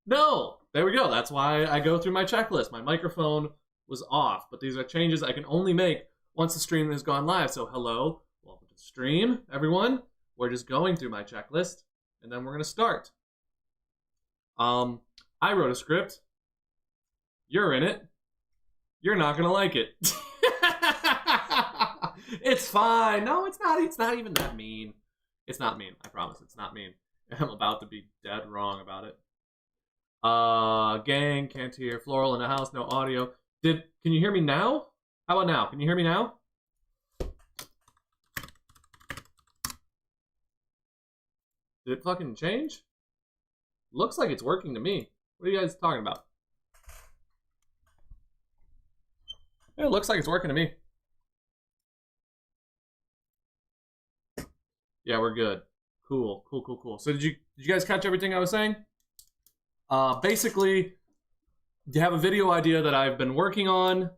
No, there we go. That's why I go through my checklist. My microphone was off, but these are changes I can only make once the stream has gone live. So hello, welcome to the stream, everyone. We're just going through my checklist, and then we're gonna start. I wrote a script. You're in it. You're not gonna like it. It's fine. No, it's not. It's not even that mean. It's not mean. I promise. It's not mean. I'm about to be dead wrong about it. Gang, can't hear. Floral in the house, no audio. Can you hear me now? How about now? Can you hear me now? Did it fucking change? Looks like it's working to me. What are you guys talking about? Yeah, it looks like it's working to me. Yeah, we're good. Cool. So did you guys catch everything I was saying? Basically, you have a video idea that I've been working on,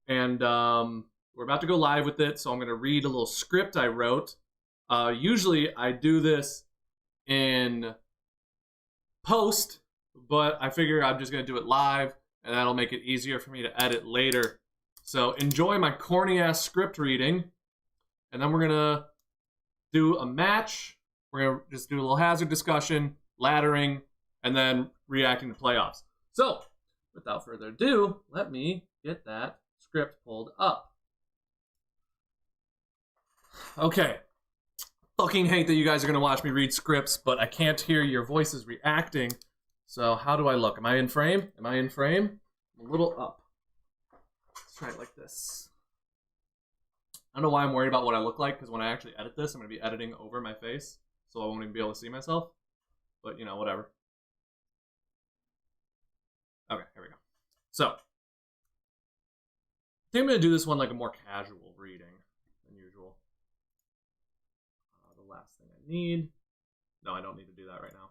and we're about to go live with it, so I'm going to read a little script I wrote. Usually I do this in post, but I figure I'm just going to do it live, and that'll make it easier for me to edit later. So enjoy my corny-ass script reading, and then we're going to do a match. We're going to just do a little hazard discussion, laddering, and then reacting to playoffs. So, without further ado, let me get that script pulled up. Okay. Fucking hate that you guys are going to watch me read scripts, but I can't hear your voices reacting. So, how do I look? Am I in frame? Am I in frame? I'm a little up. Let's try it like this. I don't know why I'm worried about what I look like, because when I actually edit this, I'm going to be editing over my face, so I won't even be able to see myself. But, you know, whatever. Okay, here we go. So, I think I'm going to do this one like a more casual reading than usual. The last thing I need. No, I don't need to do that right now.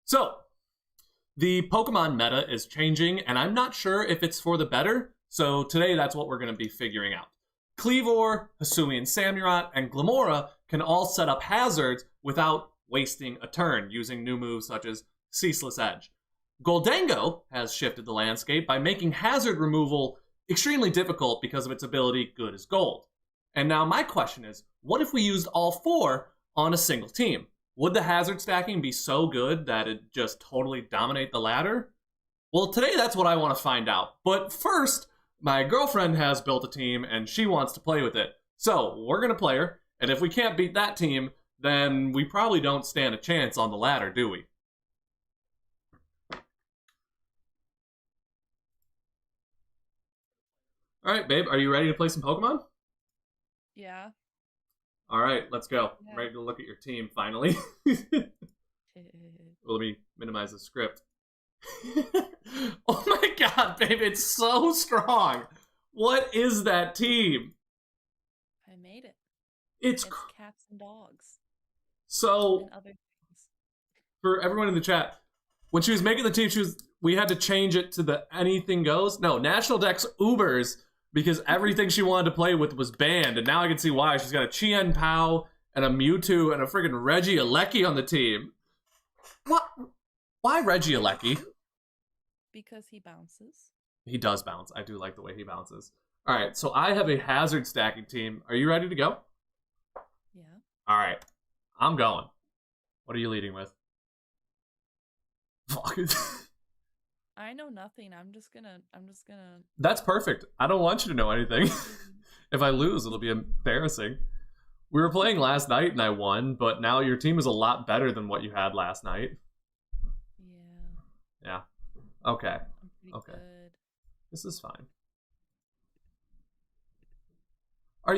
So, the Pokemon meta is changing, and I'm not sure if it's for the better. So today, that's what we're going to be figuring out. Kleavor, Hisuian Samurott, and Glimmora can all set up hazards without wasting a turn, using new moves such as Ceaseless Edge. Goldango has shifted the landscape by making hazard removal extremely difficult because of its ability Good as Gold. And now my question is, what if we used all four on a single team? Would the hazard stacking be so good that it just totally dominate the ladder? Well, today that's what I want to find out. But first, my girlfriend has built a team and she wants to play with it. So we're going to play her, and if we can't beat that team, then we probably don't stand a chance on the ladder, do we? All right, babe, are you ready to play some Pokemon? Yeah. All right, let's go. Yeah. I'm ready to look at your team finally. Well, let me minimize the script. Oh my god, babe, it's so strong. What is that team? I made it. It's cats and dogs. So, and other things. For everyone in the chat, when she was making the team, we had to change it to the anything goes. No, National Dex Ubers, because everything she wanted to play with was banned, and now I can see why. She's got a Chien Pao and a Mewtwo and a friggin' Regieleki on the team. What? Why Regieleki? Because he bounces. He does bounce. I do like the way he bounces. All right, so I have a hazard stacking team. Are you ready to go? Yeah. All right, I'm going. What are you leading with? Fuck. I know nothing. I'm just gonna. That's perfect. I don't want you to know anything. If I lose, it'll be embarrassing. We were playing last night and I won, but now your team is a lot better than what you had last night. Yeah. Yeah. Okay. I'm pretty Okay. good. This is fine.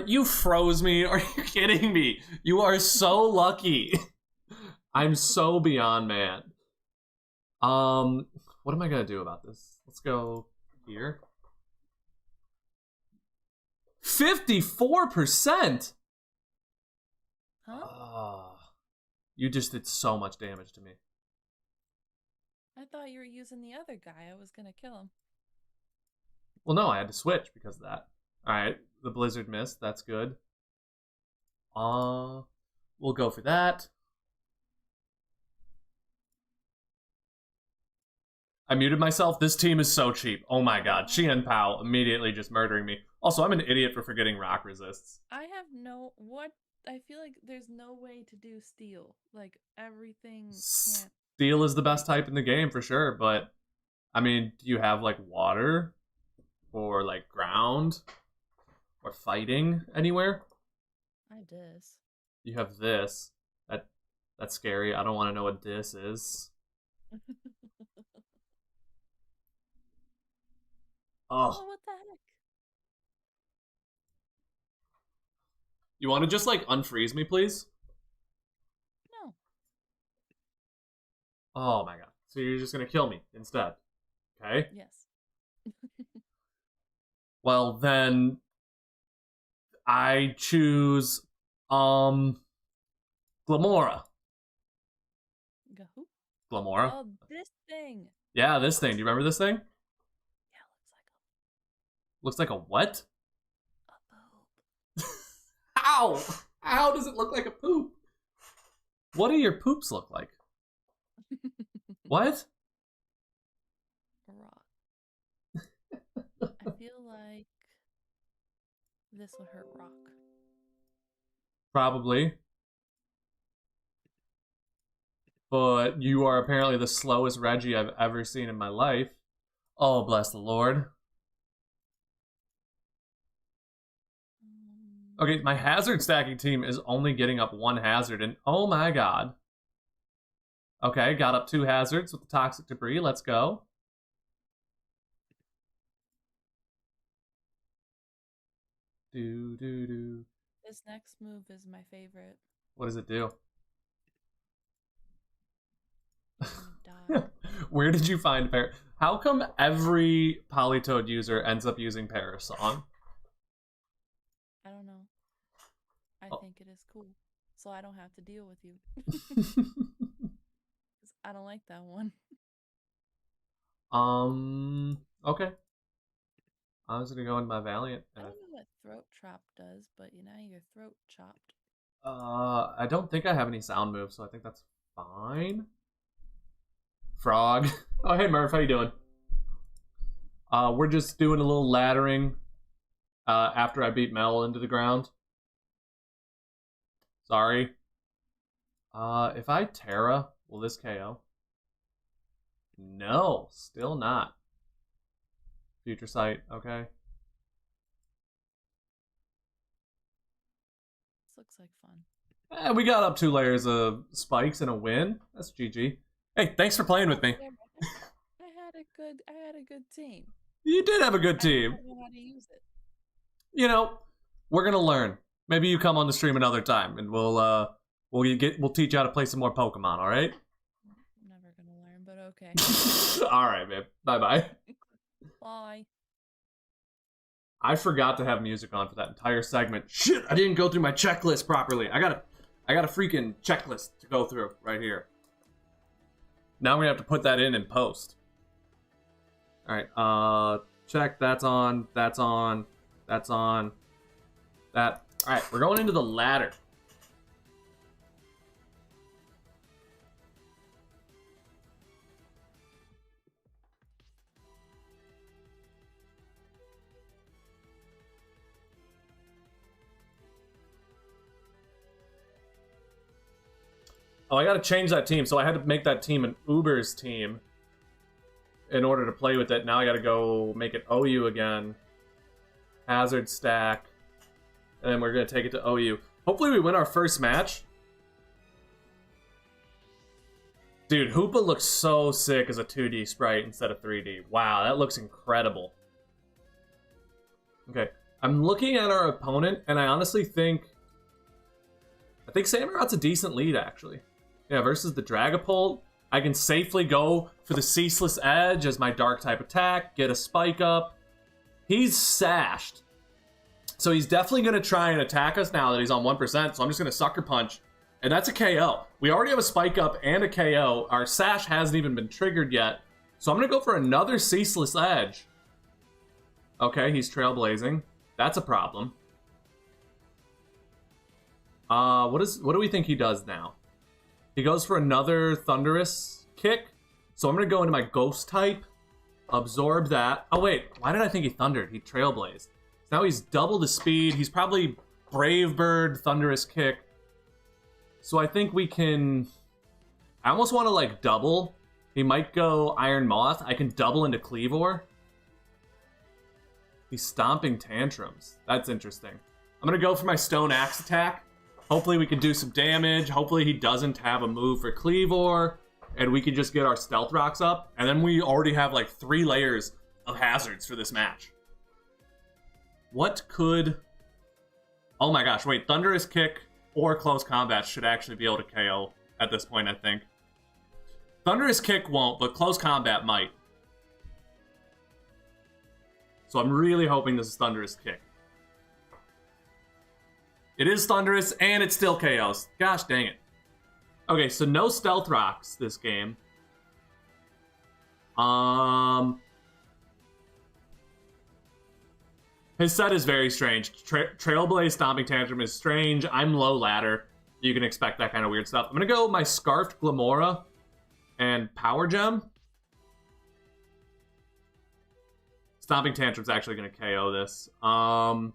You froze me? Are you kidding me? You are so lucky. I'm so beyond man. What am I gonna do about this? Let's go here. 54%? Huh? You just did so much damage to me. I thought you were using the other guy. I was gonna kill him. Well, no, I had to switch because of that. Alright, the Blizzard missed. That's good. We'll go for that. I muted myself. This team is so cheap. Oh my god. Qian Pao immediately just murdering me. Also, I'm an idiot for forgetting rock resists. I have no what. I feel like there's no way to do steel. Like everything can't. Steel is the best type in the game for sure, but I mean, do you have like water or like ground or fighting anywhere? I have this. You have this. That's scary. I don't want to know what this is. Oh, Oh, what the heck? you want to just like unfreeze me, please? No. Oh my god. So you're just gonna kill me instead. Okay. Yes. Well then I choose Glamora. Go who? Glamora. Oh, this thing. Yeah, this thing. Do you remember this thing? Yeah, Looks like a what? a boob. How? How does it look like a poop? What do your poops look like? What? A rock. I feel like this would hurt Rock. Probably. But you are apparently the slowest Reggie I've ever seen in my life. Oh, bless the Lord. Okay, my hazard stacking team is only getting up one hazard, and oh my god. Okay, got up 2 hazards with the toxic debris. Let's go. Do. This next move is my favorite. What does it do? I'm gonna die. Where did you find How come every Polytoad user ends up using Parasong? I don't know. I Oh. think it is cool. So I don't have to deal with you. 'Cause I don't like that one. Okay. I was gonna go into my Valiant. I don't know what throat trap does, but you know your throat chopped. I don't think I have any sound moves, so I think that's fine. Frog. Oh, hey Murph, how you doing? We're just doing a little laddering after I beat Mel into the ground. Sorry. If I Terra, will this KO? No, still not. Future Sight, okay. This looks like fun. We got up 2 layers of spikes and a win. That's GG. Hey, thanks for playing with me. I had a good team. You did have a good I team. don't know how to use it. You know, we're gonna learn. Maybe you come on the stream another time, and we'll teach you how to play some more Pokemon. All right? I'm never gonna learn, but okay. All right, babe. Bye bye. Bye. I forgot to have music on for that entire segment. Shit, I didn't go through my checklist properly. I got a freaking checklist to go through right here. Now we have to put that in post. All right, check. That's on. That's on. That's on. That. All right, we're going into the ladder. Oh, I gotta change that team, so I had to make that team an Uber's team in order to play with it. Now I gotta go make it OU again. Hazard stack. And then we're gonna take it to OU. Hopefully we win our first match. Dude, Hoopa looks so sick as a 2D sprite instead of 3D. Wow, that looks incredible. Okay, I'm looking at our opponent, and I honestly think... I think Samurot's a decent lead, actually. Yeah, versus the Dragapult, I can safely go for the Ceaseless Edge as my Dark-type attack, get a Spike up. He's sashed. So he's definitely going to try and attack us now that he's on 1%, so I'm just going to Sucker Punch. And that's a KO. We already have a Spike up and a KO. Our Sash hasn't even been triggered yet. So I'm going to go for another Ceaseless Edge. Okay, he's Trailblazing. That's a problem. What do we think he does now? He goes for another Thunderous kick. So I'm going to go into my Ghost type, absorb that. Oh, wait. Why did I think he Thundered? He Trailblazed. Now he's double the speed. He's probably Brave Bird, Thunderous Kick. So I think we can... I almost want to, like, double. He might go Iron Moth. I can double into Cleavor. He's Stomping Tantrums. That's interesting. I'm going to go for my Stone Axe attack. Hopefully we can do some damage. Hopefully he doesn't have a move for Cleavor. And we can just get our Stealth Rocks up. And then we already have, like, 3 layers of hazards for this match. What could... Oh my gosh, wait. Thunderous Kick or Close Combat should actually be able to KO at this point, I think. Thunderous Kick won't, but Close Combat might. So I'm really hoping this is Thunderous Kick. It is Thunderous, and it still KOs. Gosh dang it. Okay, so no Stealth Rocks this game. His set is very strange. Trailblaze Stomping Tantrum is strange. I'm low ladder. You can expect that kind of weird stuff. I'm going to go my Scarfed Glamora and Power Gem. Stomping Tantrum's actually going to KO this. Gosh,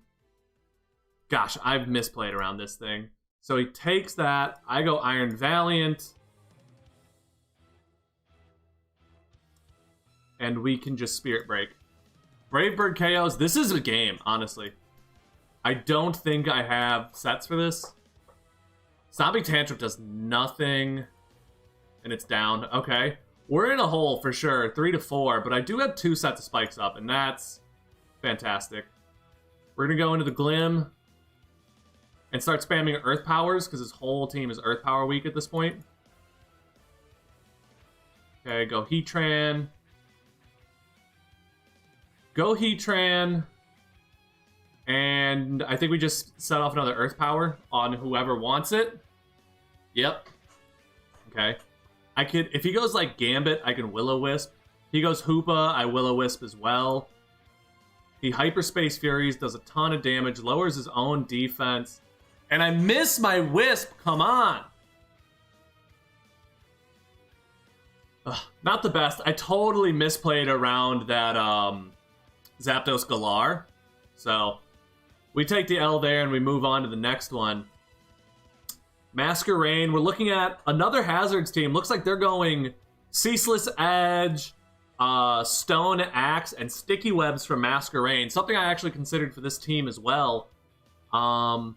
I've misplayed around this thing. So he takes that. I go Iron Valiant. And we can just Spirit Break. Brave Bird KOs. This is a game, honestly. I don't think I have sets for this. Stomping Tantrum does nothing. And it's down. Okay. We're in a hole for sure. 3 to 4. But I do have 2 sets of spikes up. And that's fantastic. We're going to go into the Glim. And start spamming Earth Powers. Because his whole team is Earth Power weak at this point. Okay, go Heatran. Go Heatran. And I think we just set off another Earth Power on whoever wants it. Yep. Okay. I could, if he goes like Gambit, I can Will-O-Wisp. He goes Hoopa, I Will-O-Wisp as well. He Hyperspace Furies, does a ton of damage, lowers his own defense. And I miss my Wisp, come on! Ugh, not the best. I totally misplayed around that Zapdos Galar. So, we take the L there and we move on to the next one. Masquerain, we're looking at another Hazards team. Looks like they're going Ceaseless Edge, Stone Axe, and Sticky Webs from Masquerain. Something I actually considered for this team as well. I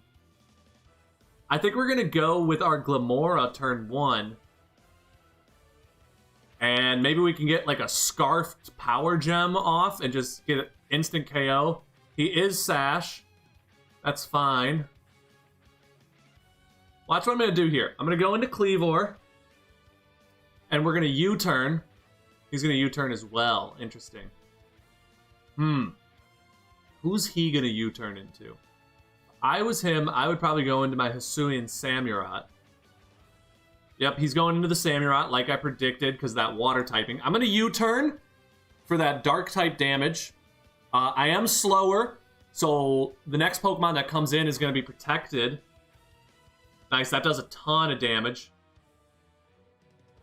think we're going to go with our Glamora turn 1. And maybe we can get like a Scarfed Power Gem off and just get an instant KO. He is Sash. That's fine. Watch what I'm going to do here. I'm going to go into Cleavor. And we're going to U-turn. He's going to U-turn as well. Interesting. Who's he going to U-turn into? If I was him, I would probably go into my Hisuian Samurott. Yep, he's going into the Samurott like I predicted because that water typing. I'm going to U-turn for that dark type damage. I am slower, so the next Pokemon that comes in is going to be protected. Nice, that does a ton of damage.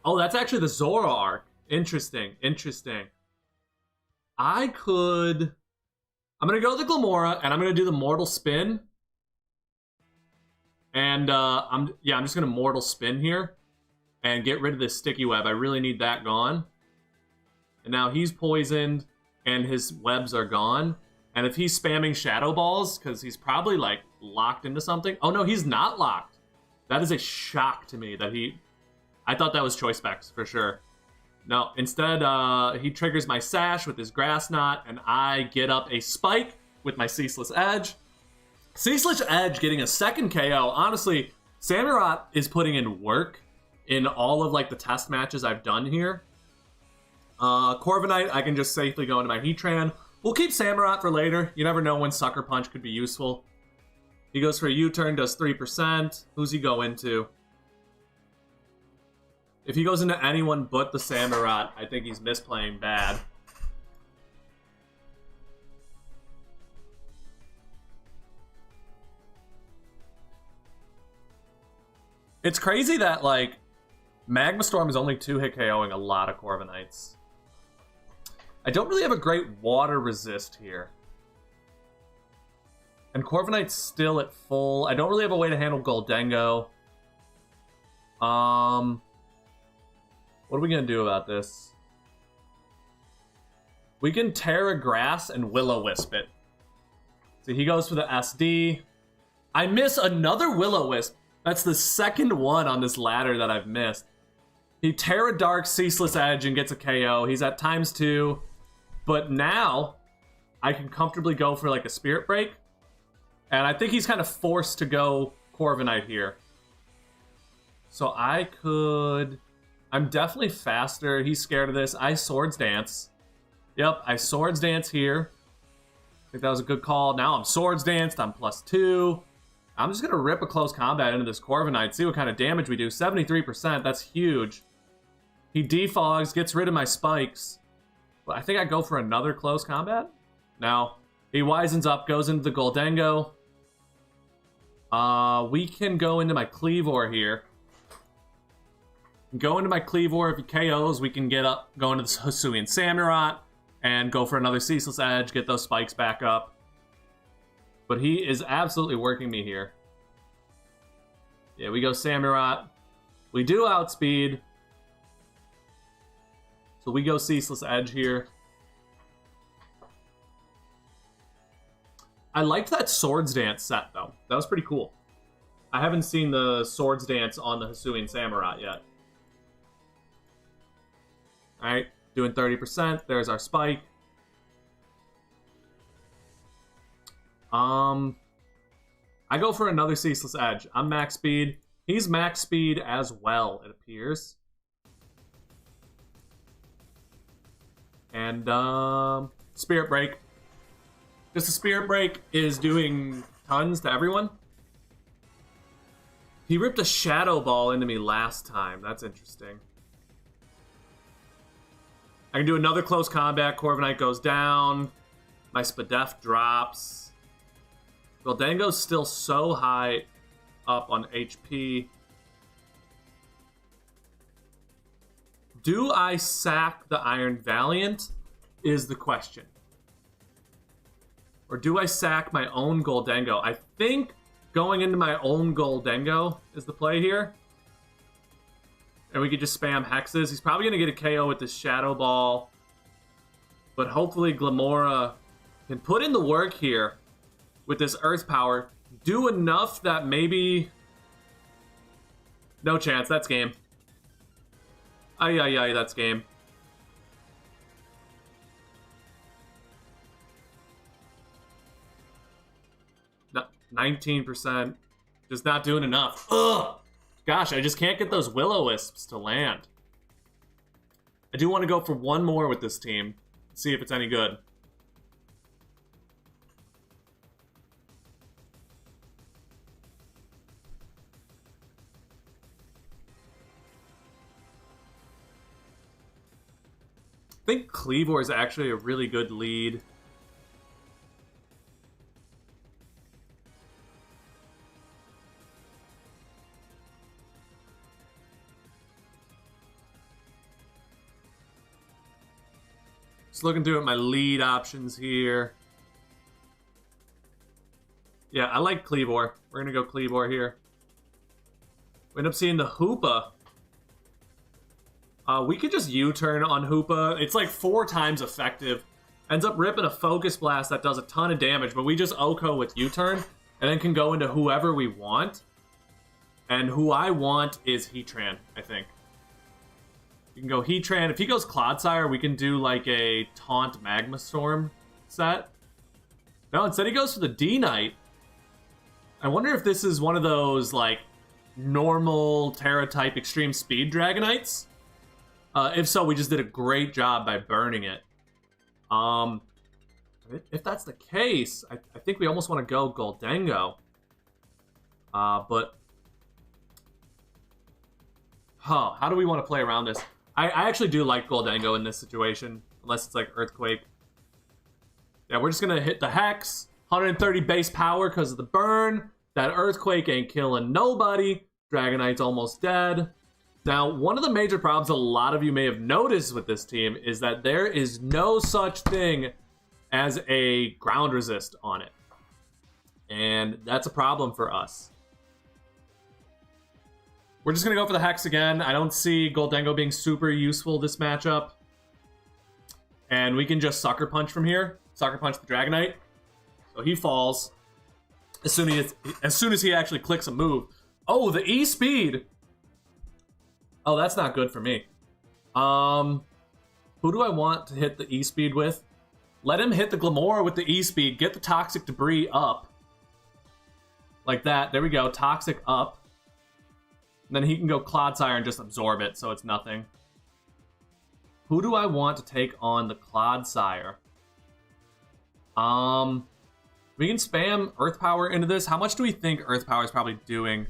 Oh, that's actually the Zoroark. Interesting, interesting. I'm going to go the Glamora, and I'm going to do the Mortal Spin. And I'm just going to Mortal Spin here. And get rid of this Sticky Web. I really need that gone. And now he's poisoned, and his webs are gone. And if he's spamming Shadow Balls, because he's probably, like, locked into something. Oh, no, he's not locked. That is a shock to me that he... I thought that was Choice Specs, for sure. No, instead, he triggers my Sash with his Grass Knot, and I get up a Spike with my Ceaseless Edge. Ceaseless Edge getting a second KO. Honestly, Samurott is putting in work in all of like the test matches I've done here. Corviknight, I can just safely go into my Heatran. We'll keep Samurott for later. You never know when Sucker Punch could be useful. He goes for a U-turn, does 3%. Who's he go into? If he goes into anyone but the Samurott, I think he's misplaying bad. It's crazy that, like, Magma Storm is only 2-hit KOing a lot of Corviknights. I don't really have a great water resist here. And Corviknight's still at full. I don't really have a way to handle Gholdengo. What are we going to do about this? We can Terra Grass and Will-O-Wisp it. So he goes for the SD. I miss another Will-O-Wisp. That's the second one on this ladder that I've missed. He Terra Dark Ceaseless Edge and gets a KO. He's at ×2. But now, I can comfortably go for like a Spirit Break. And I think he's kind of forced to go Corviknight here. So I could... I'm definitely faster. He's scared of this. I Swords Dance. Yep, I Swords Dance here. I think that was a good call. Now I'm Swords Danced. I'm +2. I'm just going to rip a close combat into this Corviknight. See what kind of damage we do. 73%. That's huge. He defogs. Gets rid of my spikes. But I think I go for another close combat. Now, he wisens up. Goes into the Gholdengo. We can go into my Kleavor here. Go into my Kleavor. If he KOs, we can get up, go into this Hisuian Samurott, and go for another Ceaseless Edge, get those spikes back up. But he is absolutely working me here. Yeah, we go Samurott. We do outspeed. So we go Ceaseless Edge here. I liked that Swords Dance set, though. That was pretty cool. I haven't seen the Swords Dance on the Hisuian Samurott yet. Alright, doing 30%. There's our spike. I go for another Ceaseless Edge. I'm max speed. He's max speed as well, it appears. And, Spirit Break. Just a Spirit Break is doing tons to everyone. He ripped a Shadow Ball into me last time. That's interesting. I can do another close combat. Corviknight goes down. My Spadef drops. Gholdengo's still so high up on HP. Do I sack the Iron Valiant is the question. Or do I sack my own Gholdengo? I think going into my own Gholdengo is the play here. And we could just spam hexes. He's probably going to get a KO with this Shadow Ball. But hopefully Glimmora can put in the work here with this Earth Power. Do enough that maybe... No chance. That's game. Ay, that's game. No, 19%. Just not doing enough. Ugh! Gosh, I just can't get those Will-O-Wisps to land. I do want to go for one more with this team. See if it's any good. I think Kleavor is actually a really good lead. Just looking through at my lead options here. Yeah, I like Kleavor. We're going to go Kleavor here. We end up seeing the Hoopa. We could just U-turn on Hoopa. It's like 4 times effective. Ends up ripping a Focus Blast that does a ton of damage, but we just OHKO with U-turn, and then can go into whoever we want. And who I want is Heatran, I think. You can go Heatran. If he goes Clodsire, we can do like a Taunt Magma Storm set. No, instead he goes for the D-Knight. I wonder if this is one of those like normal Terra-type Extreme Speed Dragonites. If so, we just did a great job by burning it. If that's the case, I think we almost want to go Gholdengo. But... how do we want to play around this? I actually do like Gholdengo in this situation, unless it's like Earthquake. Yeah, we're just going to hit the Hex. 130 base power because of the burn. That Earthquake ain't killing nobody. Dragonite's almost dead. Now, one of the major problems a lot of you may have noticed with this team is that there is no such thing as a ground resist on it. And that's a problem for us. We're just going to go for the Hex again. I don't see Gholdengo being super useful this matchup. And we can just Sucker Punch from here. Sucker Punch the Dragonite. So he falls as soon as he actually clicks a move. Oh, the E-Speed! Oh, that's not good for me. Who do I want to hit the E-Speed with? Let him hit the Glimmora with the E-Speed. Get the Toxic Debris up. Like that. There we go. Toxic up. And then he can go Clodsire and just absorb it, so it's nothing. Who do I want to take on the Clodsire? We can spam Earth Power into this. How much do we think Earth Power is probably doing?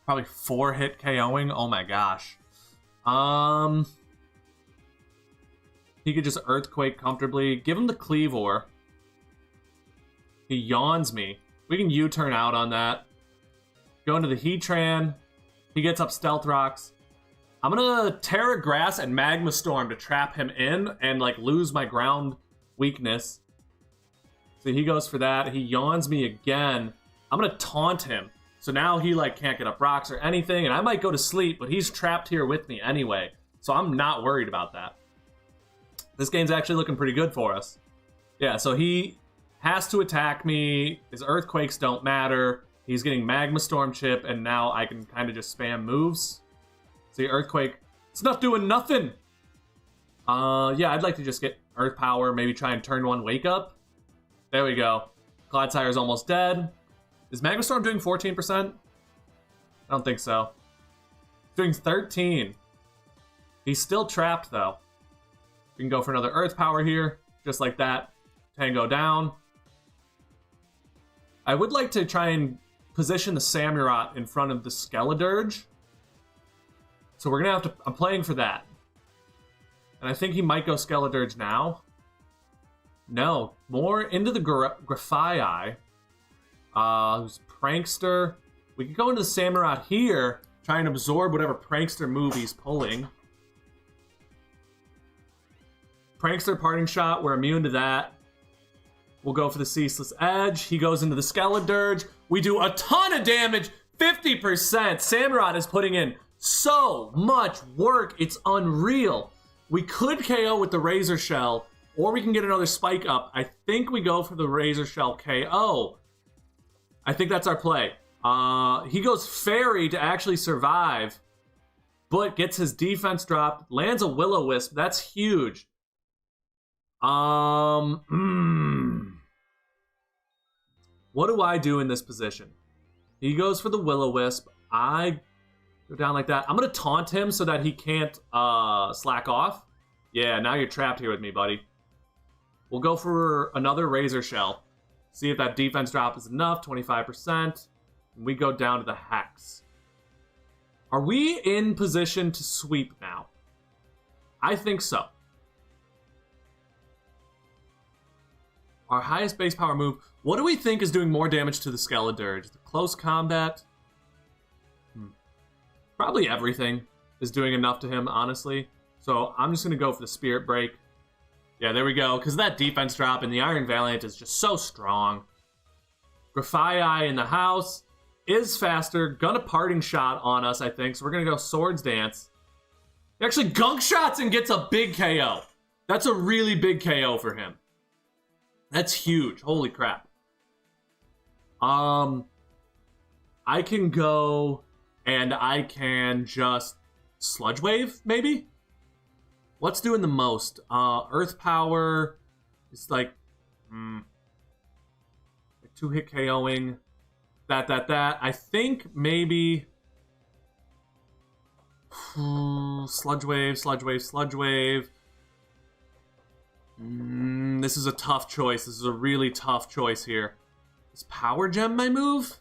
Probably 4-hit KOing. Oh my gosh. He could just Earthquake comfortably. Give him the Kleavor. He yawns me. We can U-turn out on that. Go into the Heatran. He gets up Stealth Rocks. I'm gonna Terra Grass and Magma Storm to trap him in and like lose my ground weakness. So he goes for that. He yawns me again. I'm gonna taunt him. So now he like can't get up rocks or anything, and I might go to sleep, but he's trapped here with me anyway. So I'm not worried about that. This game's actually looking pretty good for us. Yeah, so he has to attack me. His Earthquakes don't matter. He's getting Magma Storm Chip, and now I can kind of just spam moves. See, Earthquake, it's not doing nothing. Yeah, I'd like to just get Earth Power, maybe try and turn one Wake Up. There we go. Clodsire is almost dead. Is Magma Storm doing 14%? I don't think so. It's doing 13. He's still trapped, though. We can go for another Earth Power here, just like that. Tango down. I would like to try and position the Samurott in front of the Skeledirge. So we're going to have to... I'm playing for that. And I think he might go Skeledirge now. No. More into the Grafaiai. Who's Prankster. We can go into the Samurott here. Try and absorb whatever Prankster move he's pulling. Prankster Parting Shot. We're immune to that. We'll go for the Ceaseless Edge. He goes into the Skeledirge. We do a ton of damage. 50%. Samurott is putting in so much work. It's unreal. We could KO with the Razor Shell, or we can get another Spike up. I think we go for the Razor Shell KO. I think that's our play. He goes Fairy to actually survive, but gets his defense dropped. Lands a Will-O-Wisp. That's huge. What do I do in this position? He goes for the Will-O-Wisp. I go down like that. I'm going to taunt him so that he can't slack off. Yeah, now you're trapped here with me, buddy. We'll go for another Razor Shell. See if that defense drop is enough. 25%. And we go down to the Hex. Are we in position to sweep now? I think so. Our highest base power move. What do we think is doing more damage to the Skeledirge? The close combat? Probably everything is doing enough to him, honestly. So I'm just going to go for the Spirit Break. Yeah, there we go. Because that defense drop in the Iron Valiant is just so strong. Grafaiai in the house is faster. Gonna Parting Shot on us, I think. So we're going to go Swords Dance. He actually Gunk Shots and gets a big KO. That's a really big KO for him. That's huge. Holy crap. I can go and I can just Sludge Wave, maybe? What's doing the most? Earth Power is like 2-hit KOing. That. I think maybe Sludge Wave. This is a tough choice. This is a really tough choice here. Is Power Gem my move?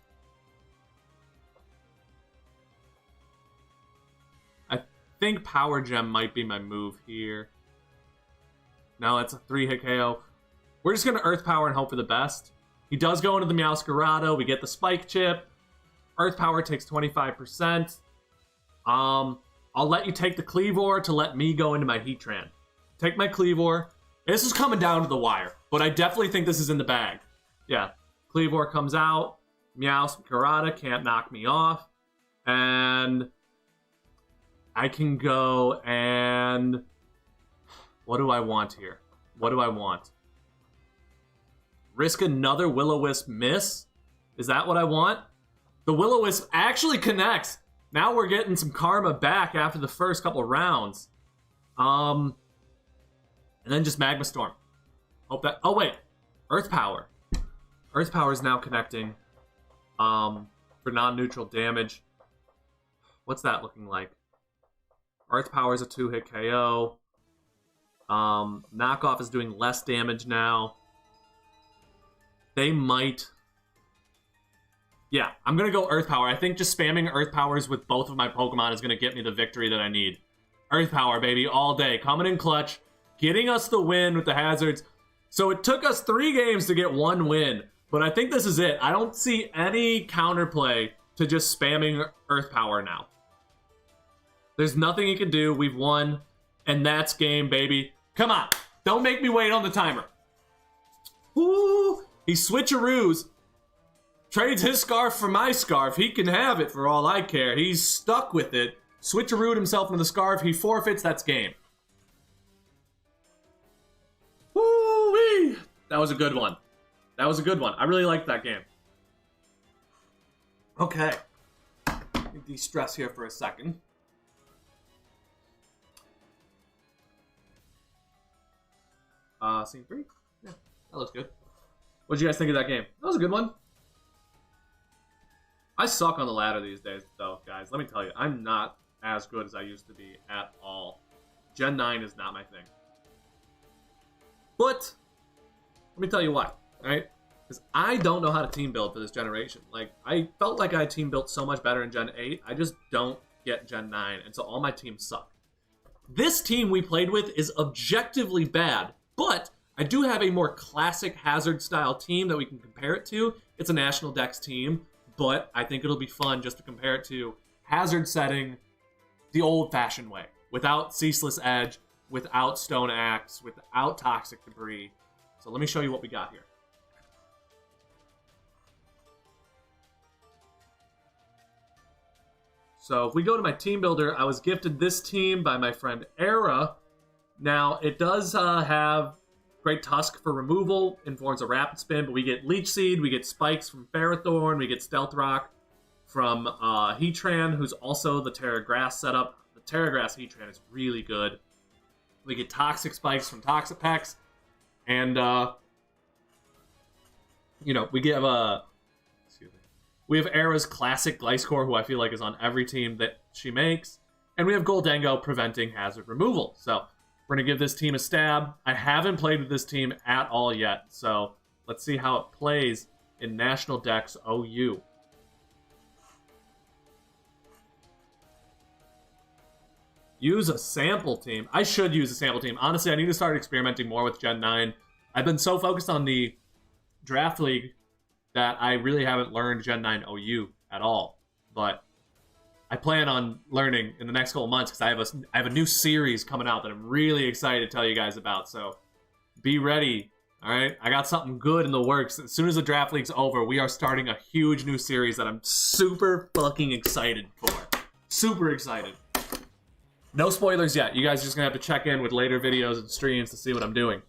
I think Power Gem might be my move here. No, it's a 3-hit KO. We're just going to Earth Power and hope for the best. He does go into the Meowscarado. We get the Spike Chip. Earth Power takes 25%. I'll let you take the Cleavor to let me go into my Heatran. Take my Cleavor. This is coming down to the wire, but I definitely think this is in the bag. Yeah, Cleavor comes out. Meowth, Karada can't knock me off. And I can go and... What do I want here? What do I want? Risk another Will-O-Wisp miss? Is that what I want? The Will-O-Wisp actually connects. Now we're getting some karma back after the first couple rounds. And then just Magma Storm. Hope that... Oh, wait. Earth Power. Earth Power is now connecting for non-neutral damage. What's that looking like? Earth Power is a 2-hit KO. Knockoff is doing less damage now. They might... Yeah, I'm going to go Earth Power. I think just spamming Earth Powers with both of my Pokemon is going to get me the victory that I need. Earth Power, baby, all day. Coming in clutch. Getting us the win with the hazards. So it took us 3 games to get 1 win. But I think this is it. I don't see any counterplay to just spamming Earth Power now. There's nothing you can do. We've won. And that's game, baby. Come on. Don't make me wait on the timer. Woo! He switcheroos. Trades his scarf for my scarf. He can have it for all I care. He's stuck with it. Switcherooed himself into the scarf. He forfeits. That's game. Woo-wee! That was a good one. That was a good one. I really liked that game. Okay. De-stress here for a second. Scene 3? Yeah, that looks good. What did you guys think of that game? That was a good one. I suck on the ladder these days, though, guys. Let me tell you, I'm not as good as I used to be at all. Gen 9 is not my thing. But, let me tell you why, right? Because I don't know how to team build for this generation. Like, I felt like I team built so much better in Gen 8. I just don't get Gen 9, and so all my teams suck. This team we played with is objectively bad, but I do have a more classic Hazard-style team that we can compare it to. It's a National Dex team, but I think it'll be fun just to compare it to Hazard setting the old-fashioned way, without Ceaseless Edge, without Stone Axe, without Toxic Debris. So let me show you what we got here. So if we go to my team builder, I was gifted this team by my friend Era. Now, it does have Great Tusk for removal in forms of Rapid Spin, but we get Leech Seed, we get Spikes from Ferrothorn, we get Stealth Rock from Heatran, who's also the Terra Grass setup. The Terra Grass Heatran is really good. We get Toxic Spikes from Toxapex, and you know, we give we have Era's classic Gliscor, who I feel like is on every team that she makes, and we have Goldengo preventing hazard removal. So we're going to give this team a stab. I haven't played with this team at all yet, so let's see how it plays in National Dex OU. Use a sample team. I should use a sample team. Honestly, I need to start experimenting more with Gen 9. I've been so focused on the Draft League that I really haven't learned Gen 9 OU at all. But I plan on learning in the next couple months because I have a new series coming out that I'm really excited to tell you guys about. So be ready, all right? I got something good in the works. As soon as the Draft League's over, we are starting a huge new series that I'm super fucking excited for. Super excited. No spoilers yet. You guys are just going to have to check in with later videos and streams to see what I'm doing.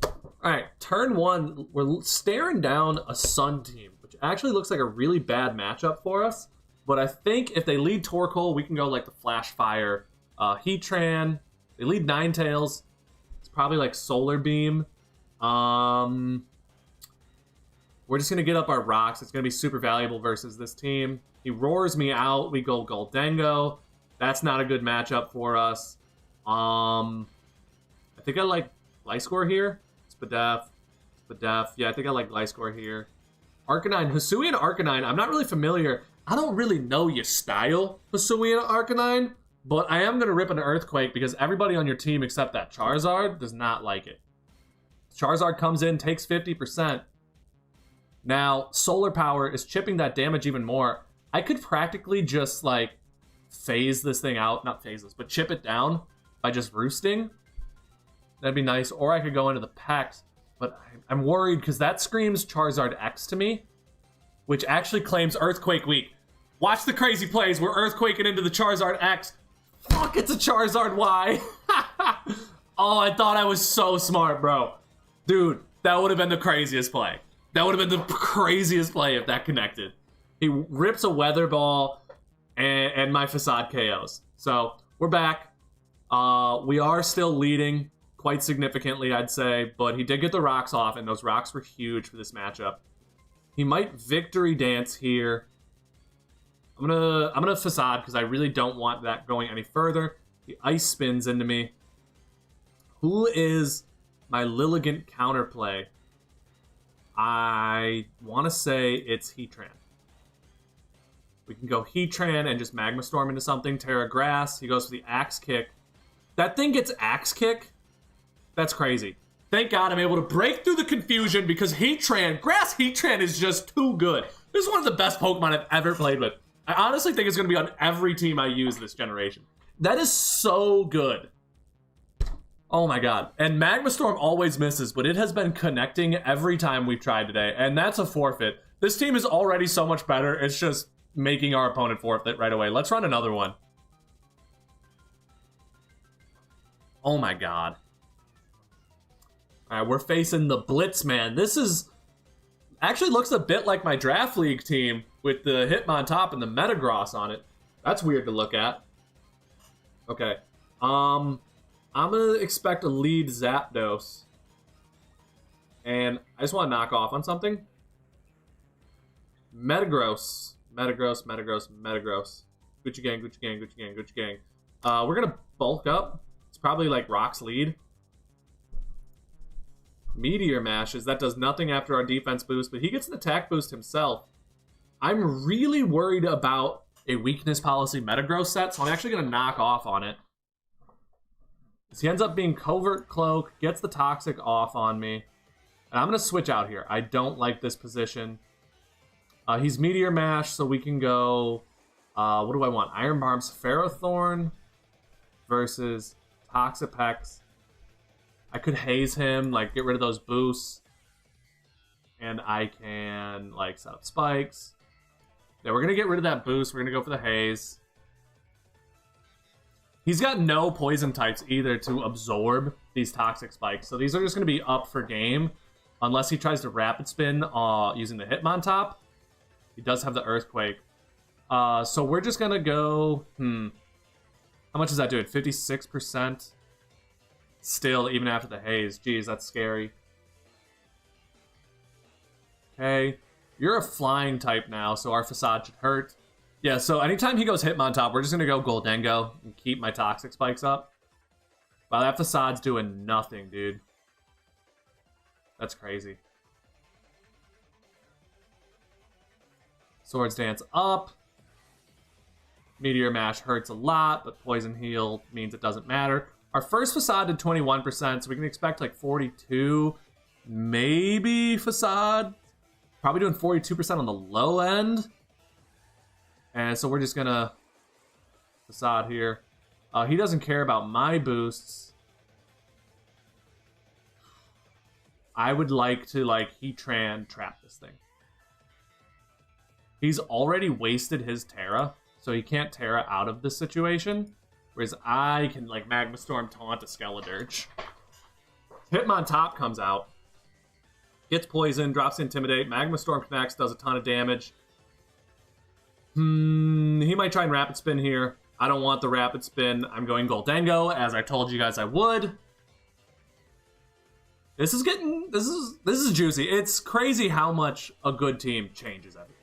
All right, turn 1, we're staring down a Sun team, which actually looks like a really bad matchup for us. But I think if they lead Torkoal, we can go like the Flash Fire Heatran. They lead Ninetales. It's probably like Solar Beam. We're just going to get up our rocks. It's going to be super valuable versus this team. He roars me out. We go Goldengo. That's not a good matchup for us. I think I like Gliscor here. Spadef. Yeah, I think I like Gliscor here. Arcanine. Hisuian Arcanine. I'm not really familiar. I don't really know your style, Hisuian Arcanine, but I am going to rip an Earthquake because everybody on your team except that Charizard does not like it. Charizard comes in, takes 50%. Now, Solar Power is chipping that damage even more. I could practically just, like, phase this thing out. Not phase this, but chip it down by just roosting. That'd be nice. Or I could go into the Pex. But I'm worried because that screams Charizard X to me, which actually claims Earthquake Week. Watch the crazy plays. We're Earthquaking into the Charizard X. Fuck, it's a Charizard Y. Oh, I thought I was so smart, bro. Dude, that would have been the craziest play. That would have been the craziest play if that connected. He rips a Weather Ball and my Facade KOs. So, we're back. We are still leading quite significantly, I'd say, but he did get the rocks off, and those rocks were huge for this matchup. He might Victory Dance here. I'm gonna Facade because I really don't want that going any further. He Ice Spins into me. Who is my Lilligant counterplay? I want to say it's Heatran. We can go Heatran and just Magma Storm into something. Terra Grass. He goes for the Axe Kick. That thing gets Axe Kick? That's crazy. Thank God I'm able to break through the confusion because Heatran, Grass Heatran is just too good. This is one of the best Pokemon I've ever played with. I honestly think it's going to be on every team I use this generation. That is so good. Oh my God. And Magma Storm always misses, but it has been connecting every time we've tried today. And that's a forfeit. This team is already so much better. It's just making our opponent forfeit right away. Let's run another one. Oh my God. All right, we're facing the Blitzman. This is actually looks a bit like my Draft League team with the Hitmontop and the Metagross on it. That's weird to look at. Okay. I'm gonna expect a lead Zapdos. And I just want to knock off on something. Metagross. Metagross. Gucci gang. We're gonna bulk up. It's probably like Rock's lead. Meteor Mashes. That does nothing after our defense boost, but he gets an attack boost himself. I'm really worried about a weakness policy Metagross set, so I'm actually going to knock off on it. He ends up being Covert Cloak, gets the Toxic off on me. And I'm going to switch out here. I don't like this position. He's Meteor Mash, so we can go... what do I want? Iron Barms Ferrothorn versus Toxapex. I could haze him, like, get rid of those boosts. And I can, like, set up spikes. Yeah, we're going to get rid of that boost. We're going to go for the haze. He's got no poison types either to absorb these toxic spikes. So these are just going to be up for game. Unless he tries to Rapid Spin using the Hitmontop. He does have the Earthquake. So we're just going to go... How much is that doing? 56%? Still, even after the haze. Jeez, that's scary. Okay. You're a flying type now, so our Facade should hurt. Yeah, so anytime he goes Hitmontop, we're just going to go Goldengo and keep my Toxic Spikes up. Wow, that Facade's doing nothing, dude. That's crazy. Swords Dance up. Meteor Mash hurts a lot, but Poison Heal means it doesn't matter. Our first Facade did 21%, so we can expect like 42. Maybe Facade. Probably doing 42% on the low end. And so we're just going to Facade here. He doesn't care about my boosts. I would like to, like, Heatran trap this thing. He's already wasted his Terra, so he can't Terra out of this situation. Whereas I can, like, Magma Storm taunt a Skeledirge. Hitmontop comes out. Gets Poison, drops Intimidate. Magma Storm connects, does a ton of damage. He might try and Rapid Spin here. I don't want the Rapid Spin. I'm going Goldengo, as I told you guys I would. This is getting... This is juicy. It's crazy how much a good team changes everything.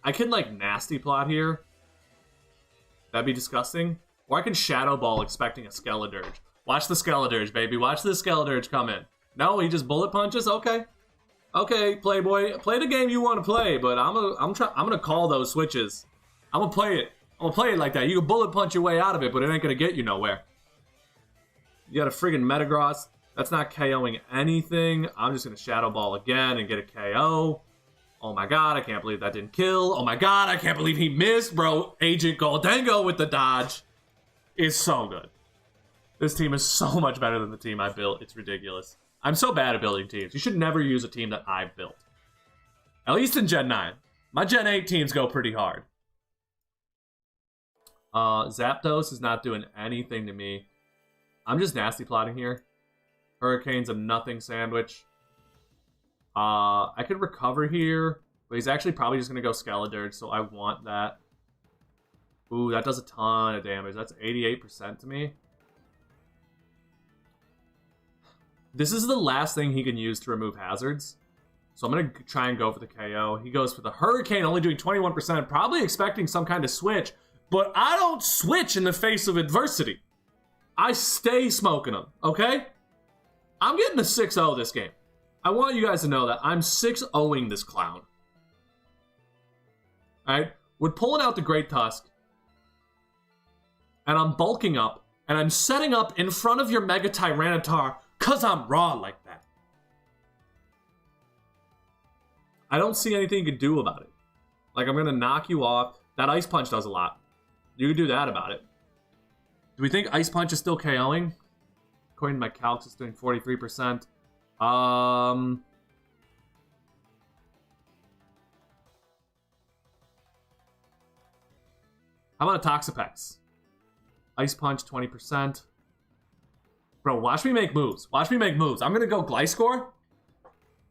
I can, like, Nasty Plot here. That'd be disgusting. Or I can Shadow Ball expecting a Skeledirge. Watch the Skeledirge, baby. Watch the Skeledirge come in. No, he just Bullet Punches? Okay. Okay, Playboy. Play the game you want to play, but I'm gonna call those switches. I'm gonna play it. I'm gonna play it like that. You can Bullet Punch your way out of it, but it ain't gonna get you nowhere. You got a friggin' Metagross. That's not KOing anything. I'm just gonna Shadow Ball again and get a KO. Oh my god, I can't believe that didn't kill. Oh my god, I can't believe he missed, bro. Agent Goldango with the dodge is so good. This team is so much better than the team I built. It's ridiculous. I'm so bad at building teams. You should never use a team that I've built. At least in Gen 9. My Gen 8 teams go pretty hard. Zapdos is not doing anything to me. I'm just nasty plotting here. Hurricane's a nothing sandwich. I could recover here, but he's actually probably just going to go Skeledirge, so I want that. Ooh, that does a ton of damage. That's 88% to me. This is the last thing he can use to remove hazards. So I'm going to try and go for the KO. He goes for the Hurricane, only doing 21%, probably expecting some kind of switch. But I don't switch in the face of adversity. I stay smoking them, okay? I'm getting a 6-0 this game. I want you guys to know that I'm 6-0ing this clown. Alright? We're pulling out the Great Tusk. And I'm bulking up. And I'm setting up in front of your Mega Tyranitar because I'm raw like that. I don't see anything you can do about it. Like, I'm going to knock you off. That Ice Punch does a lot. You can do that about it. Do we think Ice Punch is still KOing? According to my calcs, it's doing 43%. How about a Toxapex? Ice Punch, 20%. Bro, watch me make moves. Watch me make moves. I'm going to go Gliscor.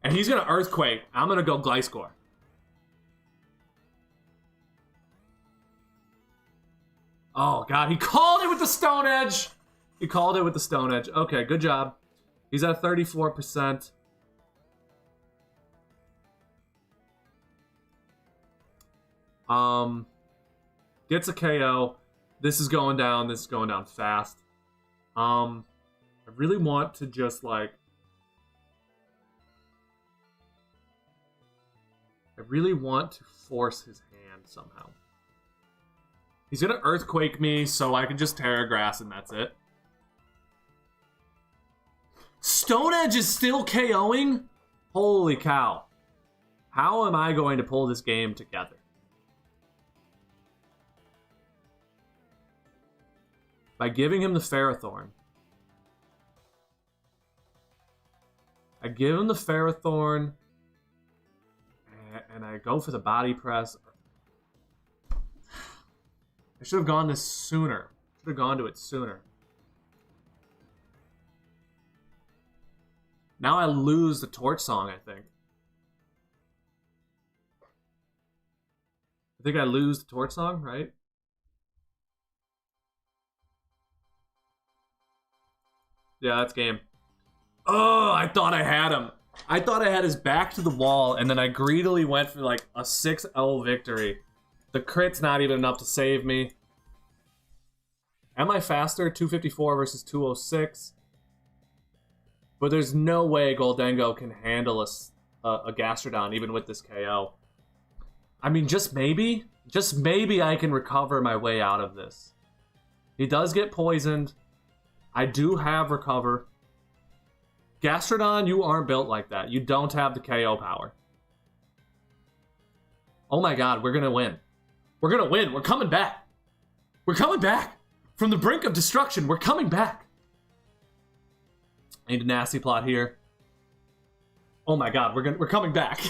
And he's going to Earthquake. I'm going to go Gliscor. Oh, God. He called it with the Stone Edge. He called it with the Stone Edge. Okay, good job. He's at 34%. Gets a KO. This is going down. This is going down fast. I really want to just, like... I really want to force his hand somehow. He's going to Earthquake me, so I can just Terra Grass and that's it. Stone Edge is still KOing? Holy cow. How am I going to pull this game together? By giving him the Ferrothorn. I give him the Ferrothorn, and I go for the Body Press. I should have gone this sooner. Should have gone to it sooner. Now I lose the Torch Song, I think. I think I lose the Torch Song, right? Yeah, that's game. Oh, I thought I had him. I thought I had his back to the wall, and then I greedily went for like a 6-0 victory. The crit's not even enough to save me. Am I faster? 254 versus 206. But there's no way Goldango can handle a Gastrodon, even with this KO. I mean, just maybe I can recover my way out of this. He does get poisoned. I do have Recover. Gastrodon, you aren't built like that. You don't have the KO power. Oh my god, we're gonna win. We're gonna win. We're coming back. We're coming back. From the brink of destruction, we're coming back. I need a nasty plot here. Oh my god, we're coming back.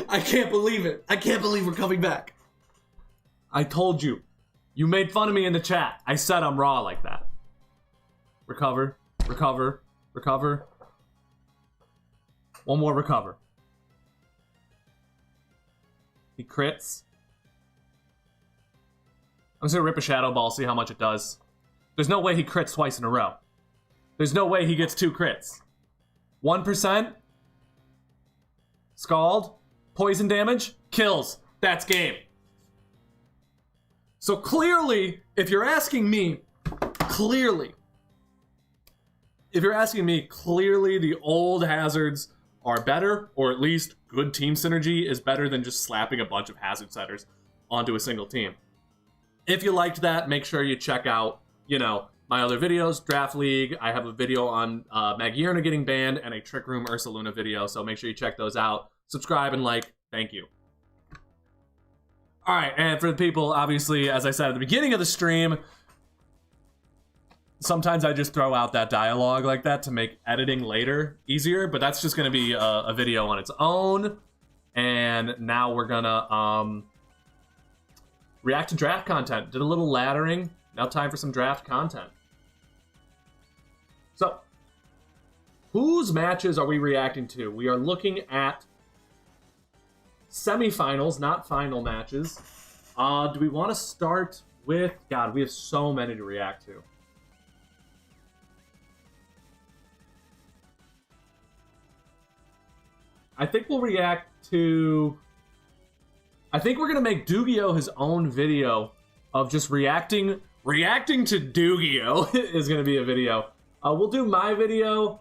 I can't believe it. I can't believe we're coming back. I told you. You made fun of me in the chat. I said I'm raw like that. Recover. Recover. Recover. One more recover. He crits. I'm just gonna rip a Shadow Ball, see how much it does. There's no way he crits twice in a row. There's no way he gets 2 crits. 1%. Scald. Poison damage. Kills. That's game. So clearly, if you're asking me, clearly the old hazards are better, or at least good team synergy is better than just slapping a bunch of hazard setters onto a single team. If you liked that, make sure you check out, my other videos, Draft League. I have a video on Magierna getting banned and a Trick Room Ursaluna video, so make sure you check those out. Subscribe and like. Thank you. All right, and for the people, obviously, as I said at the beginning of the stream, sometimes I just throw out that dialogue like that to make editing later easier, but that's just going to be a video on its own. And now we're going to react to draft content. Did a little laddering. Now time for some draft content. So, whose matches are we reacting to? We are looking at semifinals, not final matches. Do we want to start with... God, we have so many to react to. I think we'll react to... I think we're going to make Dugio his own video of just reacting to Dugio is going to be a video. We'll do my video,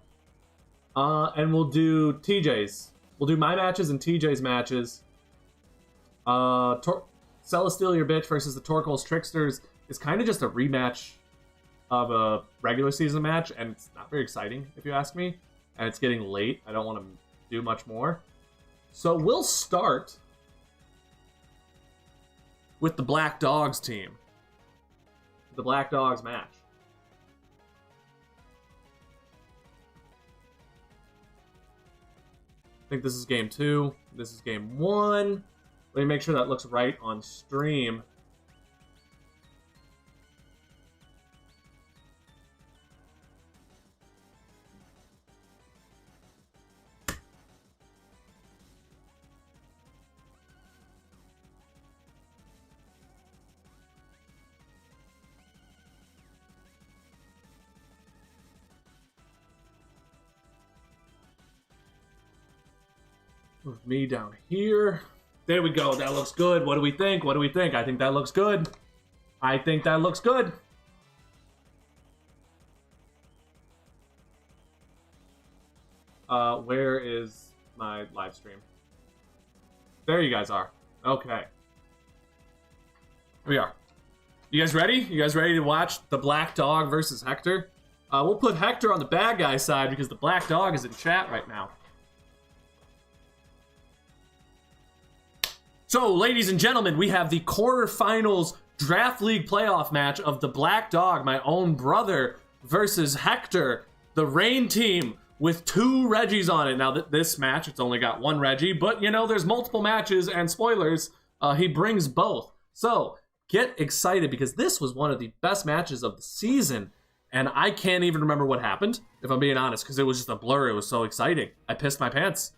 and we'll do TJ's. We'll do my matches and TJ's matches. Celestial Your Bitch versus the Torkoals Tricksters is kind of just a rematch of a regular season match, and it's not very exciting, if you ask me. And it's getting late. I don't want to do much more. So we'll start with the Black Dogs team. The Black Dogs match. I think this is game 2. This is game 1. Let me make sure that looks right on stream. Move me down here. There we go. That looks good. What do we think? What do we think? I think that looks good. I think that looks good. Where is my live stream? There you guys are. Okay. Here we are. You guys ready? You guys ready to watch the Black Dog versus Hector? We'll put Hector on the bad guy side because the Black Dog is in chat right now. So, ladies and gentlemen, we have the quarterfinals Draft League playoff match of the Black Dog, my own brother, versus Hector, the Rain team, with 2 Reggies on it. Now, this match, it's only got 1 Reggie, but, you know, there's multiple matches, and spoilers, he brings both. So, get excited, because this was one of the best matches of the season, and I can't even remember what happened, if I'm being honest, because it was just a blur. It was so exciting. I pissed my pants.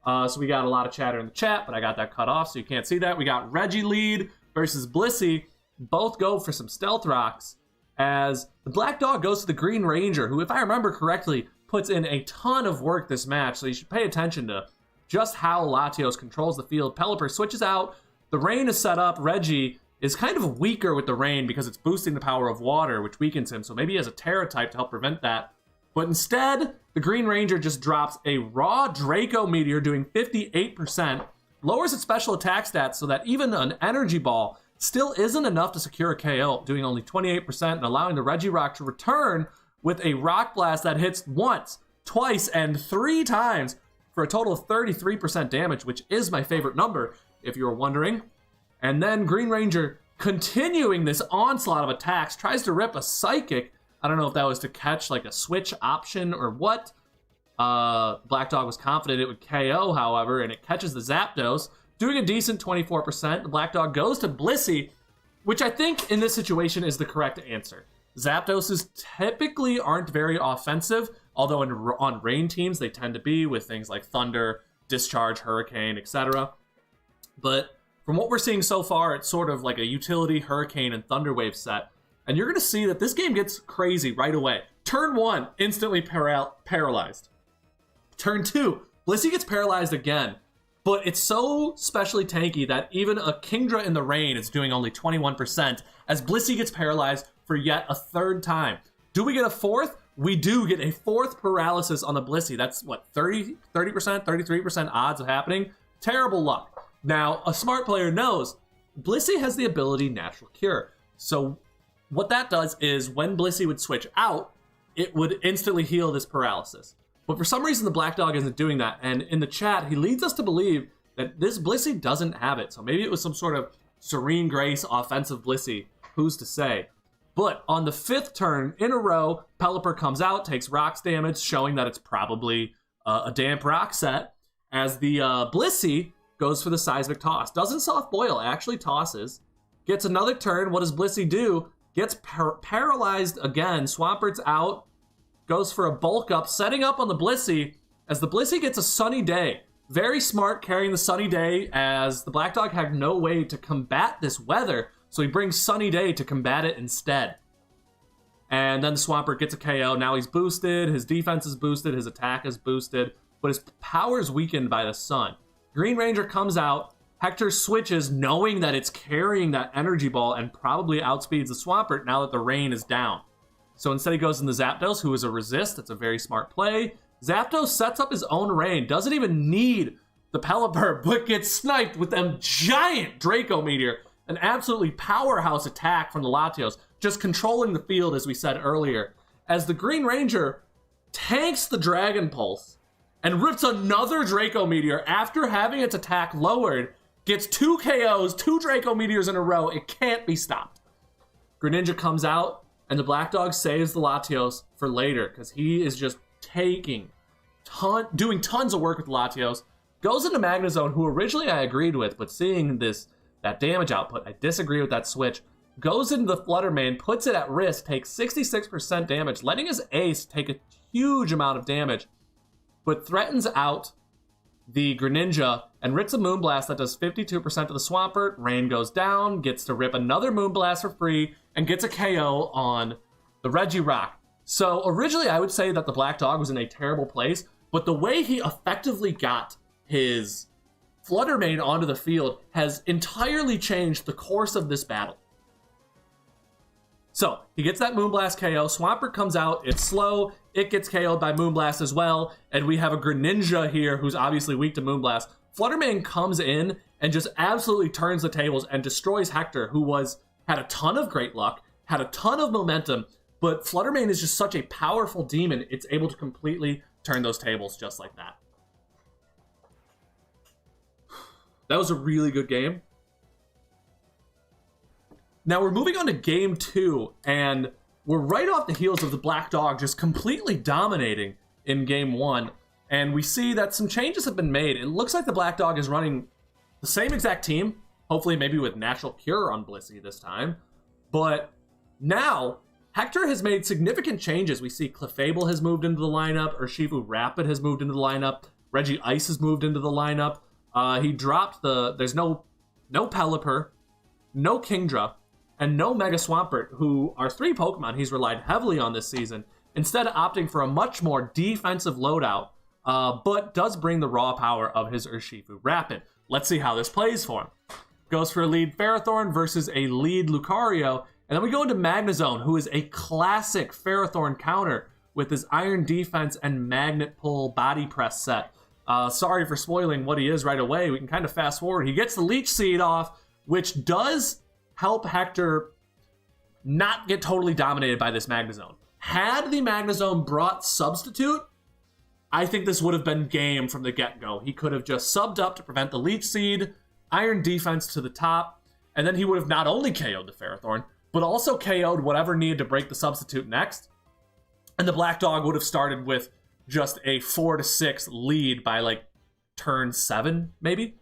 So we got a lot of chatter in the chat, but I got that cut off, so you can't see that. We got Reggie Lead versus Blissey. Both go for some Stealth Rocks, as the Black Dog goes to the Green Ranger, who, if I remember correctly, puts in a ton of work this match, so you should pay attention to just how Latios controls the field. Pelipper switches out. The Rain is set up. Reggie is kind of weaker with the Rain because it's boosting the power of water, which weakens him, so maybe he has a Terra type to help prevent that. But instead, the Green Ranger just drops a raw Draco Meteor doing 58%, lowers its special attack stats so that even an Energy Ball still isn't enough to secure a KO, doing only 28% and allowing the Regirock to return with a Rock Blast that hits once, twice, and 3 times for a total of 33% damage, which is my favorite number, if you were wondering. And then Green Ranger, continuing this onslaught of attacks, tries to rip a Psychic. I don't know if that was to catch like a switch option or what. Black Dog was confident it would KO, however, and it catches the Zapdos, doing a decent 24%. The Black Dog goes to Blissey, which I think in this situation is the correct answer. Zapdoses typically aren't very offensive, although on Rain teams they tend to be with things like Thunder, Discharge, Hurricane, etc. But from what we're seeing so far, it's sort of like a utility Hurricane and Thunder Wave set. And you're going to see that this game gets crazy right away. Turn 1, instantly paralyzed. Turn 2, Blissey gets paralyzed again. But it's so specially tanky that even a Kingdra in the Rain is doing only 21%, as Blissey gets paralyzed for yet a 3rd time. Do we get a 4th? We do get a 4th paralysis on the Blissey. That's, what, 30%, 33% odds of happening? Terrible luck. Now, a smart player knows Blissey has the ability Natural Cure. So what that does is when Blissey would switch out, it would instantly heal this paralysis. But for some reason, the Black Dog isn't doing that. And in the chat, he leads us to believe that this Blissey doesn't have it. So maybe it was some sort of Serene Grace, offensive Blissey. Who's to say? But on the 5th turn in a row, Pelipper comes out, takes rocks damage, showing that it's probably a damp rock set, as the Blissey goes for the Seismic Toss. Doesn't soft boil, actually tosses. Gets another turn. What does Blissey do? Gets paralyzed again. Swampert's out. Goes for a bulk up, setting up on the Blissey, as the Blissey gets a Sunny Day. Very smart carrying the Sunny Day, as the Black Dog had no way to combat this weather, so he brings Sunny Day to combat it instead. And then the Swampert gets a KO. Now he's boosted, his defense is boosted, his attack is boosted, but his power is weakened by the sun. Green Ranger comes out, Hector switches, knowing that it's carrying that energy ball and probably outspeeds the Swampert now that the rain is down. So instead he goes into Zapdos, who is a resist. It's a very smart play. Zapdos sets up his own rain, doesn't even need the Pelipper, but gets sniped with them giant Draco Meteor. An absolutely powerhouse attack from the Latios, just controlling the field as we said earlier. As the Green Ranger tanks the Dragon Pulse and rips another Draco Meteor after having its attack lowered, gets 2 KOs, 2 Draco Meteors in a row. It can't be stopped. Greninja comes out, and the Black Dog saves the Latios for later, because he is just doing tons of work with the Latios. Goes into Magnezone, who originally I agreed with, but seeing that damage output, I disagree with that switch. Goes into the Flutter Mane, puts it at risk, takes 66% damage, letting his ace take a huge amount of damage, but threatens out the Greninja and rips a Moonblast that does 52% to the Swampert. Rain goes down, gets to rip another Moonblast for free, and gets a KO on the Regirock. So originally I would say that the Black Dog was in a terrible place, but the way he effectively got his Flutter Mane onto the field has entirely changed the course of this battle. So he gets that Moonblast KO, Swampert comes out, it's slow, it gets KO'd by Moonblast as well, and we have a Greninja here who's obviously weak to Moonblast. Flutter Mane comes in and just absolutely turns the tables and destroys Hector, who had a ton of great luck, had a ton of momentum, but Flutter Mane is just such a powerful demon, it's able to completely turn those tables just like that. That was a really good game. Now we're moving on to game 2, and we're right off the heels of the Black Dog just completely dominating in game 1. And we see that some changes have been made. It looks like the Black Dog is running the same exact team, hopefully maybe with Natural Cure on Blissey this time. But now, Hector has made significant changes. We see Clefable has moved into the lineup, Urshifu Rapid has moved into the lineup, Reggie Ice has moved into the lineup. He dropped there's no Pelipper, no Kingdra, and no Mega Swampert, who are 3 Pokemon he's relied heavily on this season, instead opting for a much more defensive loadout, but does bring the raw power of his Urshifu Rapid. Let's see how this plays for him. Goes for a lead Ferrothorn versus a lead Lucario, and then we go into Magnezone, who is a classic Ferrothorn counter with his Iron Defense and Magnet Pull Body Press set. Sorry for spoiling what he is right away. We can kind of fast forward. He gets the Leech Seed off, which does help Hector not get totally dominated by this Magnezone. Had the Magnezone brought Substitute, I think this would have been game from the get-go. He could have just subbed up to prevent the Leech Seed, Iron Defense to the top, and then he would have not only KO'd the Ferrothorn, but also KO'd whatever needed to break the Substitute next. And the Black Dog would have started with just a 4-6 lead by like turn 7, maybe.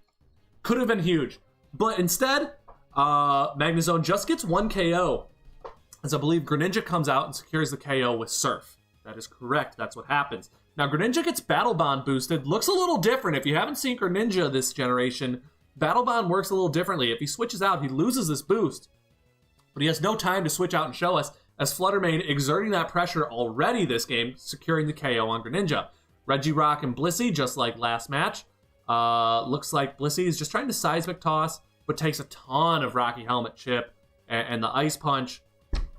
Could have been huge. But instead, Magnezone just gets 1 KO, as I believe Greninja comes out and secures the KO with Surf. That is correct. That's what happens. Now, Greninja gets Battle Bond boosted. Looks a little different. If you haven't seen Greninja this generation, Battle Bond works a little differently. If he switches out, he loses this boost. But he has no time to switch out and show us, as Flutter Mane exerting that pressure already this game, securing the KO on Greninja. Regirock and Blissey, just like last match. Looks like Blissey is just trying to Seismic Toss, but takes a ton of Rocky Helmet chip and the Ice Punch.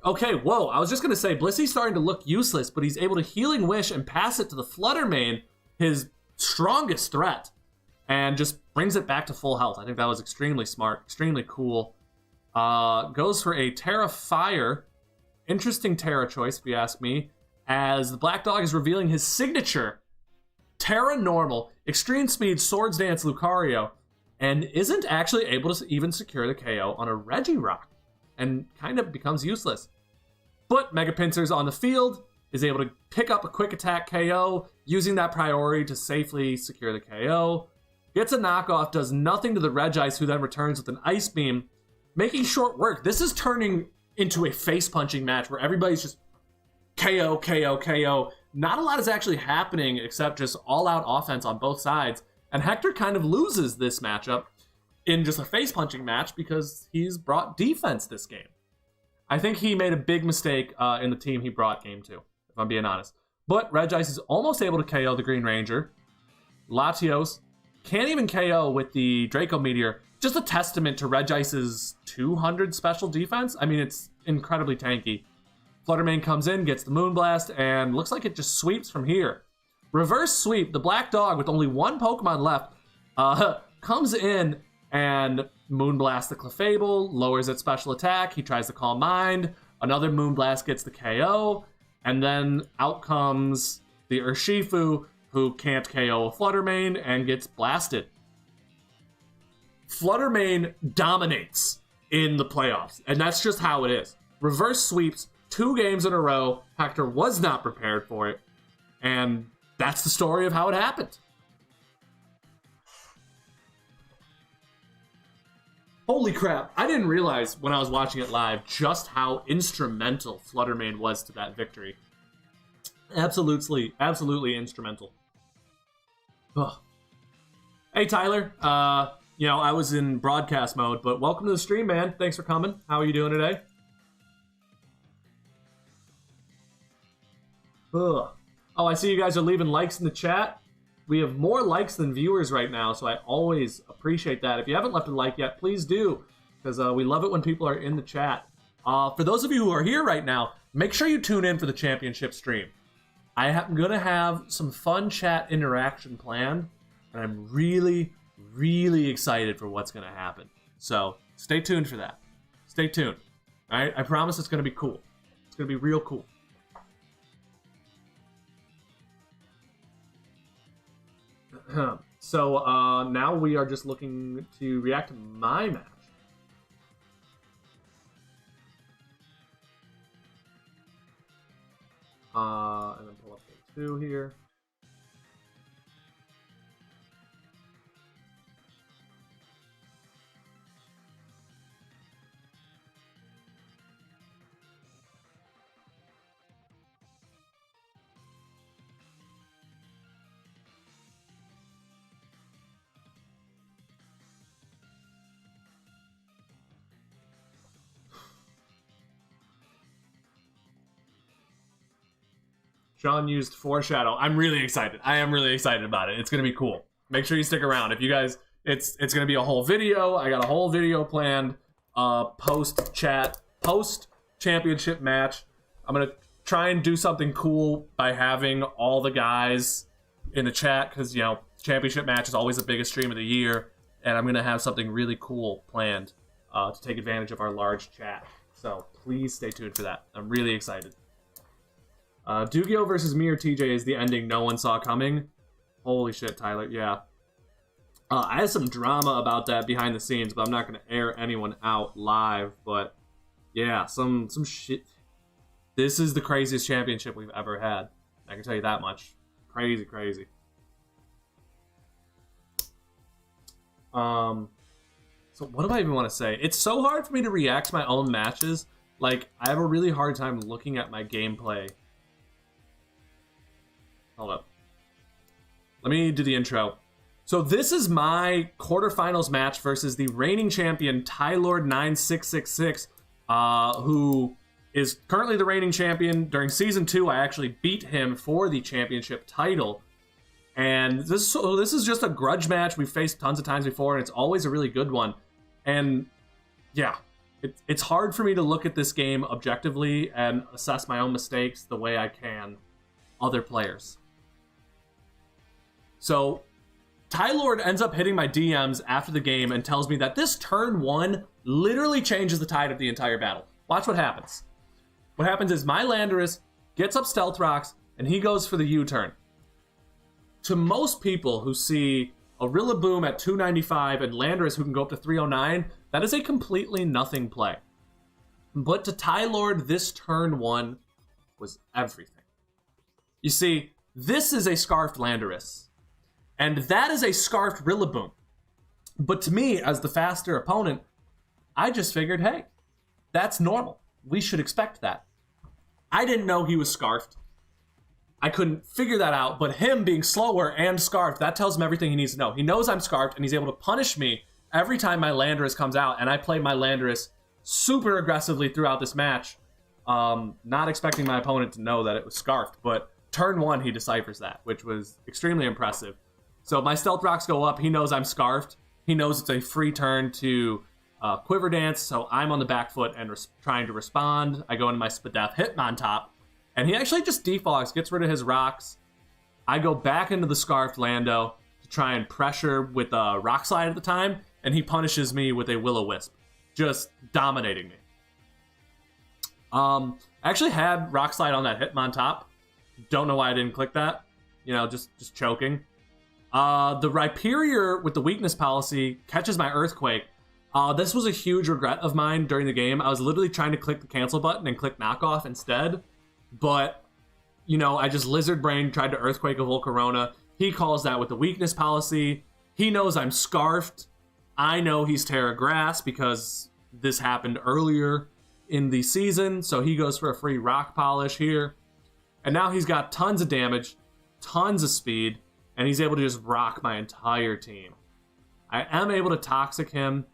Okay, whoa, I was just going to say, Blissey's starting to look useless, but he's able to Healing Wish and pass it to the Flutter Mane, his strongest threat, and just brings it back to full health. I think that was extremely smart, extremely cool. Goes for a Terra Fire. Interesting Terra choice, if you ask me, as the Black Dog is revealing his signature Terra Normal, Extreme Speed, Swords Dance Lucario. and isn't actually able to even secure the KO on a Regirock, and kind of becomes useless. But Mega Pincers on the field, is able to pick up a quick attack KO, using that priority to safely secure the KO. Gets a knockoff, does nothing to the Regice, who then returns with an Ice Beam, making short work. This is turning into a face-punching match where everybody's just KO, KO, KO. Not a lot is actually happening except just all-out offense on both sides. And Hector kind of loses this matchup in just a face-punching match because he's brought defense this game. I think he made a big mistake in the team he brought game 2, if I'm being honest. But Regice is almost able to KO the Green Ranger. Latios can't even KO with the Draco Meteor. Just a testament to Regice's 200 special defense. I mean, it's incredibly tanky. Fluttermane comes in, gets the Moonblast, and looks like it just sweeps from here. Reverse sweep, the Black Dog with only one Pokemon left, comes in and Moonblast the Clefable, lowers its special attack. He tries to Calm Mind. Another Moonblast gets the KO. And then out comes the Urshifu, who can't KO a Fluttermane and gets blasted. Fluttermane dominates in the playoffs, and that's just how it is. Reverse sweeps 2 games in a row. Hector was not prepared for it, and that's the story of how it happened. Holy crap, I didn't realize when I was watching it live just how instrumental Fluttermane was to that victory. Absolutely instrumental. Ugh. Hey Tyler, I was in broadcast mode, but welcome to the stream, man. Thanks for coming. How are you doing today? Ugh. Oh, I see you guys are leaving likes in the chat. We have more likes than viewers right now, so I always appreciate that. If you haven't left a like yet, please do, because we love it when people are in the chat. For those of you who are here right now, make sure you tune in for the championship stream. I am going to have some fun chat interaction planned, and I'm really, really excited for what's going to happen. So stay tuned for that. Stay tuned. All right? I promise it's going to be cool. It's going to be real cool. So now we are just looking to react to my match. And then pull up the 2 here. Sean used Foreshadow. I'm really excited. I am really excited about it. It's going to be cool. Make sure you stick around. If you guys, it's going to be a whole video. I got a whole video planned. Post-championship match. I'm going to try and do something cool by having all the guys in the chat because, championship match is always the biggest stream of the year. And I'm going to have something really cool planned to take advantage of our large chat. So please stay tuned for that. I'm really excited. Yu-Gi-Oh! Versus me or TJ is the ending no one saw coming. Holy shit, Tyler, yeah. I had some drama about that behind the scenes, but I'm not going to air anyone out live. But yeah, some shit. This is the craziest championship we've ever had. I can tell you that much. Crazy, crazy. So what do I even want to say? It's so hard for me to react to my own matches. Like, I have a really hard time looking at my gameplay. Hold up. Let me do the intro. So this is my quarterfinals match versus the reigning champion, Tylord9666, who is currently the reigning champion. During Season 2, I actually beat him for the championship title. And this is just a grudge match we've faced tons of times before, and it's always a really good one. And yeah, it's hard for me to look at this game objectively and assess my own mistakes the way I can other players. So Tylord ends up hitting my DMs after the game and tells me that this turn 1 literally changes the tide of the entire battle. Watch what happens. What happens is my Landorus gets up Stealth Rocks and he goes for the U-turn. To most people who see a Rillaboom at 295 and Landorus who can go up to 309, that is a completely nothing play. But to Tylord, this turn 1 was everything. You see, this is a Scarfed Landorus, and that is a Scarfed Rillaboom. But to me, as the faster opponent, I just figured, hey, that's normal. We should expect that. I didn't know he was Scarfed. I couldn't figure that out, but him being slower and Scarfed, that tells him everything he needs to know. He knows I'm Scarfed, and he's able to punish me every time my Landorus comes out, and I play my Landorus super aggressively throughout this match, not expecting my opponent to know that it was Scarfed, but turn 1, he deciphers that, which was extremely impressive. So my Stealth Rocks go up, he knows I'm Scarfed, he knows it's a free turn to Quiver Dance, so I'm on the back foot and trying to respond. I go into my Spadef Hitmontop, and he actually just defogs, gets rid of his rocks. I go back into the Scarfed Lando to try and pressure with a Rock Slide at the time, and he punishes me with a Will-O-Wisp, just dominating me. I actually had Rock Slide on that Hitmontop. Don't know why I didn't click that. You know, just choking. The Rhyperior with the weakness policy catches my Earthquake. This was a huge regret of mine during the game. I was literally trying to click the cancel button and click knockoff instead. But, you know, I just Lizard Brain tried to Earthquake a Volcarona. He calls that with the weakness policy. He knows I'm Scarfed. I know he's Terra Grass because this happened earlier in the season. So he goes for a free Rock Polish here. And now he's got tons of damage, tons of speed, and he's able to just rock my entire team. I am able to Toxic him,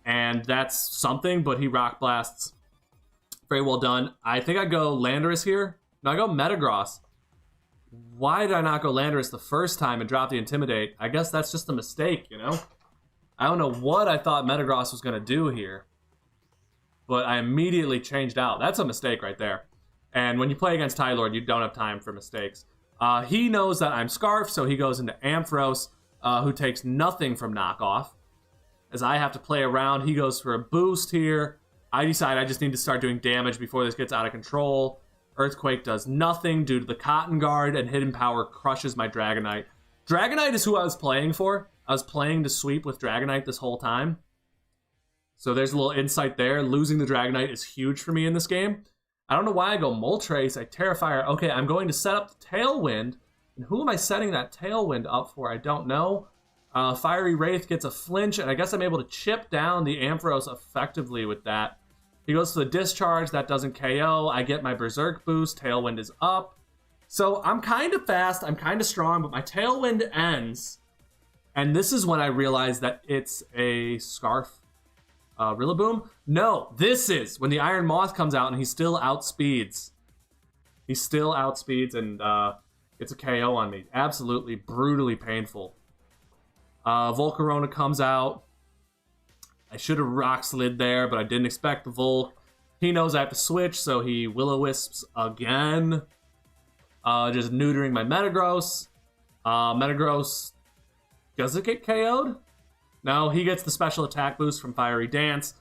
and that's something, but he Rock Blasts. Very well done. I think I go Landorus here. No, I go Metagross. Why did I not go Landorus the first time and drop the Intimidate? I guess that's just a mistake, you know? I don't know what I thought Metagross was going to do here, but I immediately changed out. That's a mistake right there. And when you play against Tylord, you don't have time for mistakes. He knows that I'm Scarfed, so he goes into Ampharos, who takes nothing from knockoff. As I have to play around, he goes for a boost here. I decide I just need to start doing damage before this gets out of control. Earthquake does nothing due to the Cotton Guard, and Hidden Power crushes my Dragonite. Dragonite is who I was playing for. I was playing to sweep with Dragonite this whole time. So there's a little insight there. Losing the Dragonite is huge for me in this game. I don't know why I go Moltres. I Terrifier. Okay, I'm going to set up the Tailwind. And who am I setting that Tailwind up for? I don't know. Fiery Wraith gets a flinch, and I guess I'm able to chip down the Ampharos effectively with that. He goes to the Discharge. That doesn't KO. I get my Berserk boost. Tailwind is up. So I'm kind of fast. I'm kind of strong, but my Tailwind ends. And this is when I realize that it's a Scarf Rillaboom. No, this is when the Iron Moth comes out and he still outspeeds. He still outspeeds, and it's a KO on me. Absolutely brutally painful. Volcarona comes out. I should have Rock Slid there, but I didn't expect the Volk. He knows I have to switch, so he Will-O-Wisps again. Just neutering my Metagross. Metagross, does it get KO'd? No, he gets the special attack boost from Fiery Dance.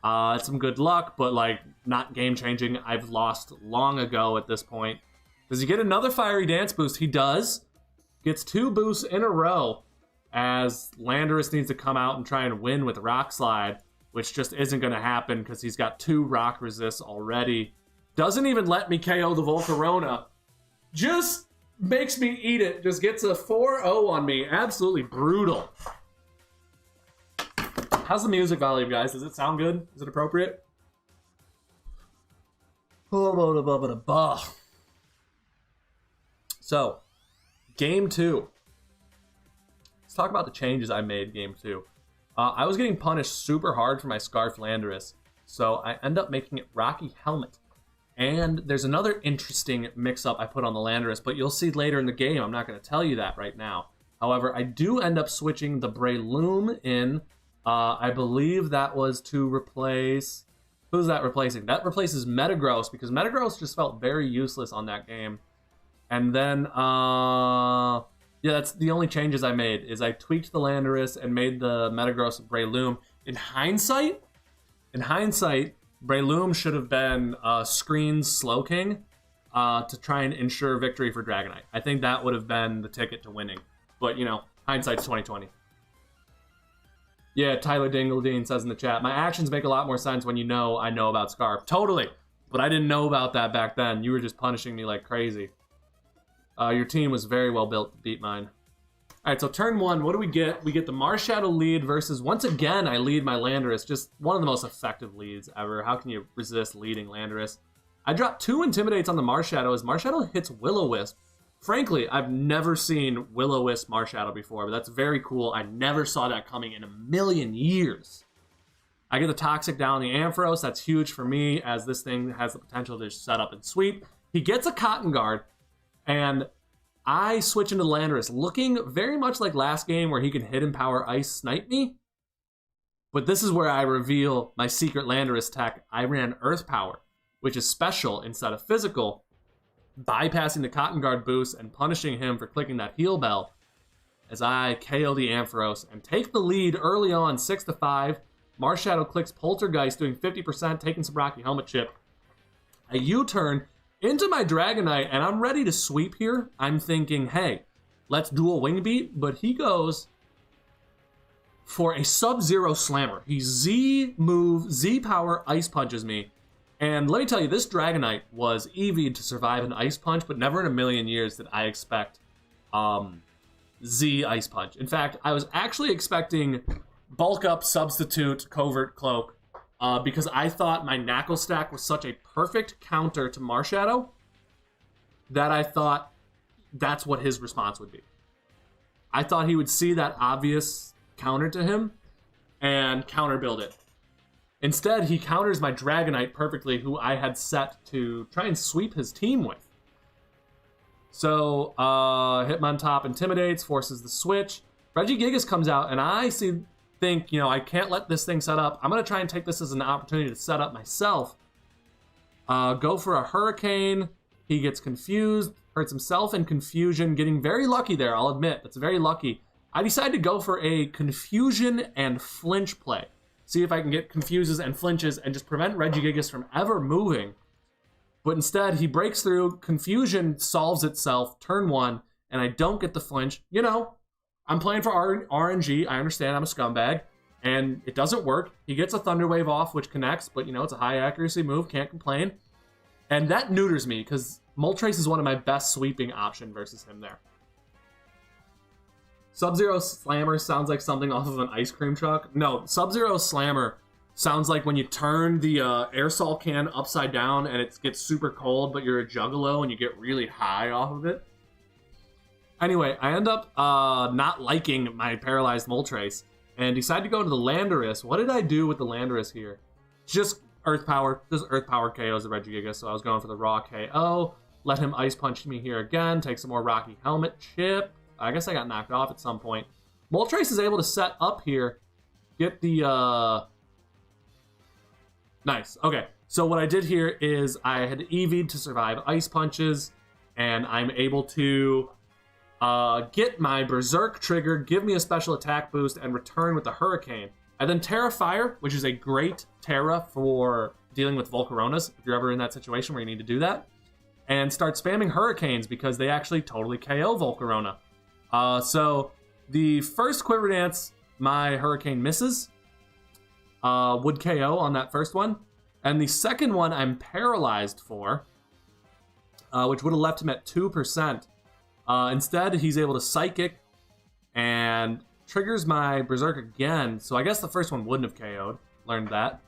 It's some good luck, but like not game-changing. I've lost long ago at this point. Does he get another Fiery Dance boost? He does. Gets 2 boosts in a row, as Landorus needs to come out and try and win with Rock Slide, which just isn't going to happen because he's got 2 rock resists already. Doesn't even let me KO the Volcarona. Just makes me eat it. Just gets a 4-0 on me. Absolutely brutal. How's the music volume, guys? Does it sound good? Is it appropriate? So, game 2. Let's talk about the changes I made game 2. I was getting punished super hard for my Scarf Landorus, so I end up making it Rocky Helmet. And there's another interesting mix-up I put on the Landorus, but you'll see later in the game. I'm not going to tell you that right now. However, I do end up switching the Breloom in. I believe that was to replace... Who's that replacing? That replaces Metagross, because Metagross just felt very useless on that game. And then, yeah, that's the only changes I made, is I tweaked the Landorus and made the Metagross Breloom. In hindsight, Breloom should have been Screen's Slowking to try and ensure victory for Dragonite. I think that would have been the ticket to winning. But, you know, Hindsight's 2020. Yeah, Tyler Dingledine says in the chat, my actions make a lot more sense when you know I know about Scarf. Totally. But I didn't know about that back then. You were just punishing me like crazy. Your team was very well built to beat mine. All right, so turn 1, what do we get? We get the Marshadow lead versus, once again, I lead my Landorus. Just one of the most effective leads ever. How can you resist leading Landorus? I dropped 2 Intimidates on the Marshadow as Marshadow hits Will-O-Wisp. Frankly, I've never seen Will-O-Wisp Marshadow before, but that's very cool. I never saw that coming in a million years. I get the Toxic down the Ampharos. That's huge for me, as this thing has the potential to just set up and sweep. He gets a Cotton Guard, and I switch into Landorus, looking very much like last game where he can Hidden Power Ice snipe me. But this is where I reveal my secret Landorus tech. I ran Earth Power, which is special instead of physical, bypassing the Cotton Guard boost and punishing him for clicking that heal bell as I KO the Ampharos and take the lead early on, 6-5. Marshadow clicks Poltergeist, doing 50%, taking some Rocky Helmet chip. I U-turn into my Dragonite, and I'm ready to sweep here. I'm thinking, hey, let's dual Wing Beat, but he goes for a Sub-Zero Slammer. He Z-Power Ice Punches me. And let me tell you, this Dragonite was EV'd to survive an Ice Punch, but never in a million years did I expect Z Ice Punch. In fact, I was actually expecting Bulk Up Substitute Covert Cloak because I thought my Knuckle stack was such a perfect counter to Marshadow that I thought that's what his response would be. I thought he would see that obvious counter to him and counter build it. Instead, he counters my Dragonite perfectly, who I had set to try and sweep his team with. So, Hitmontop intimidates, forces the switch. Regigigas comes out, and I think, I can't let this thing set up. I'm going to try and take this as an opportunity to set up myself. Go for a Hurricane. He gets confused, hurts himself in confusion, getting very lucky there, I'll admit. That's very lucky. I decided to go for a Confusion and Flinch play. See if I can get confuses and flinches and just prevent Regigigas from ever moving. But instead, he breaks through, Confusion solves itself, turn 1, and I don't get the flinch. I'm playing for RNG, I understand I'm a scumbag, and it doesn't work. He gets a Thunder Wave off, which connects, but it's a high accuracy move, can't complain. And that neuters me, because Moltres is one of my best sweeping option versus him there. Sub-Zero Slammer sounds like something off of an ice cream truck. No, Sub-Zero Slammer sounds like when you turn the aerosol can upside down and it gets super cold, but you're a juggalo and you get really high off of it. Anyway, I end up not liking my paralyzed Moltres and decide to go to the Landorus. What did I do with the Landorus here? Just Earth Power. Just Earth Power KOs the Regigigas, so I was going for the raw KO. Let him Ice Punch me here again. Take some more Rocky Helmet chip. I guess I got knocked off at some point. Moltres is able to set up here. Get the, Nice. Okay. So what I did here is I had EV'd to survive Ice Punches, and I'm able to get my Berserk trigger, give me a special attack boost, and return with the Hurricane. I then Terra Fire, which is a great Terra for dealing with Volcaronas, if you're ever in that situation where you need to do that, and start spamming Hurricanes because they actually totally KO Volcarona. So the first Quiver Dance, my Hurricane misses. Would KO on that first one. And the second one I'm paralyzed for, which would have left him at 2%. Instead, he's able to Psychic and triggers my Berserk again. So I guess the first one wouldn't have KO'd. Learned that.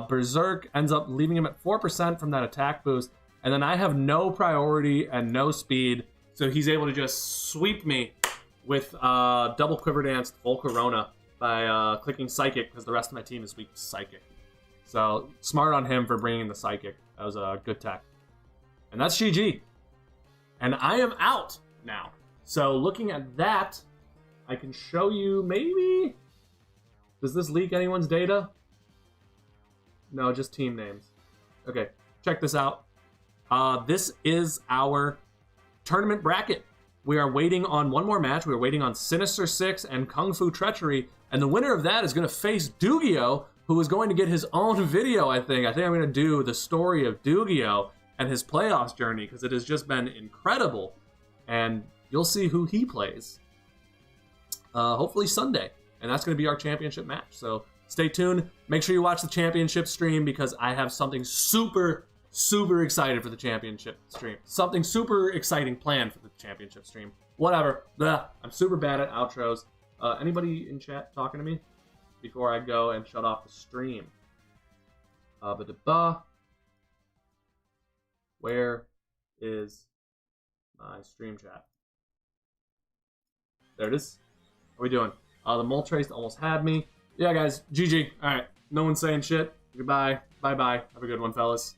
Berserk ends up leaving him at 4% from that attack boost. And then I have no priority and no speed. So he's able to just sweep me with double Quiver Dance Volcarona by clicking Psychic, because the rest of my team is weak to Psychic. So smart on him for bringing the Psychic. That was a good tech. And that's GG. And I am out now. So looking at that, I can show you maybe... Does this leak anyone's data? No, just team names. Okay, check this out. This is our tournament bracket. We are waiting on one more match. We are waiting on Sinister Six and Kung Fu Treachery. And the winner of that is going to face Dugio, who is going to get his own video, I think. I think I'm going to do the story of Dugio and his playoffs journey, because it has just been incredible. And you'll see who he plays. hopefully Sunday. And that's going to be our championship match. So stay tuned. Make sure you watch the championship stream because I have something super, super excited for the championship stream. Something super exciting planned for the championship stream. Whatever. Blah. I'm super bad at outros. Anybody in chat talking to me before I go and shut off the stream? Where is my stream chat? There it is. How are we doing? The mole trace almost had me. Yeah, guys. GG. All right. No one's saying shit. Goodbye. Bye-bye. Have a good one, fellas.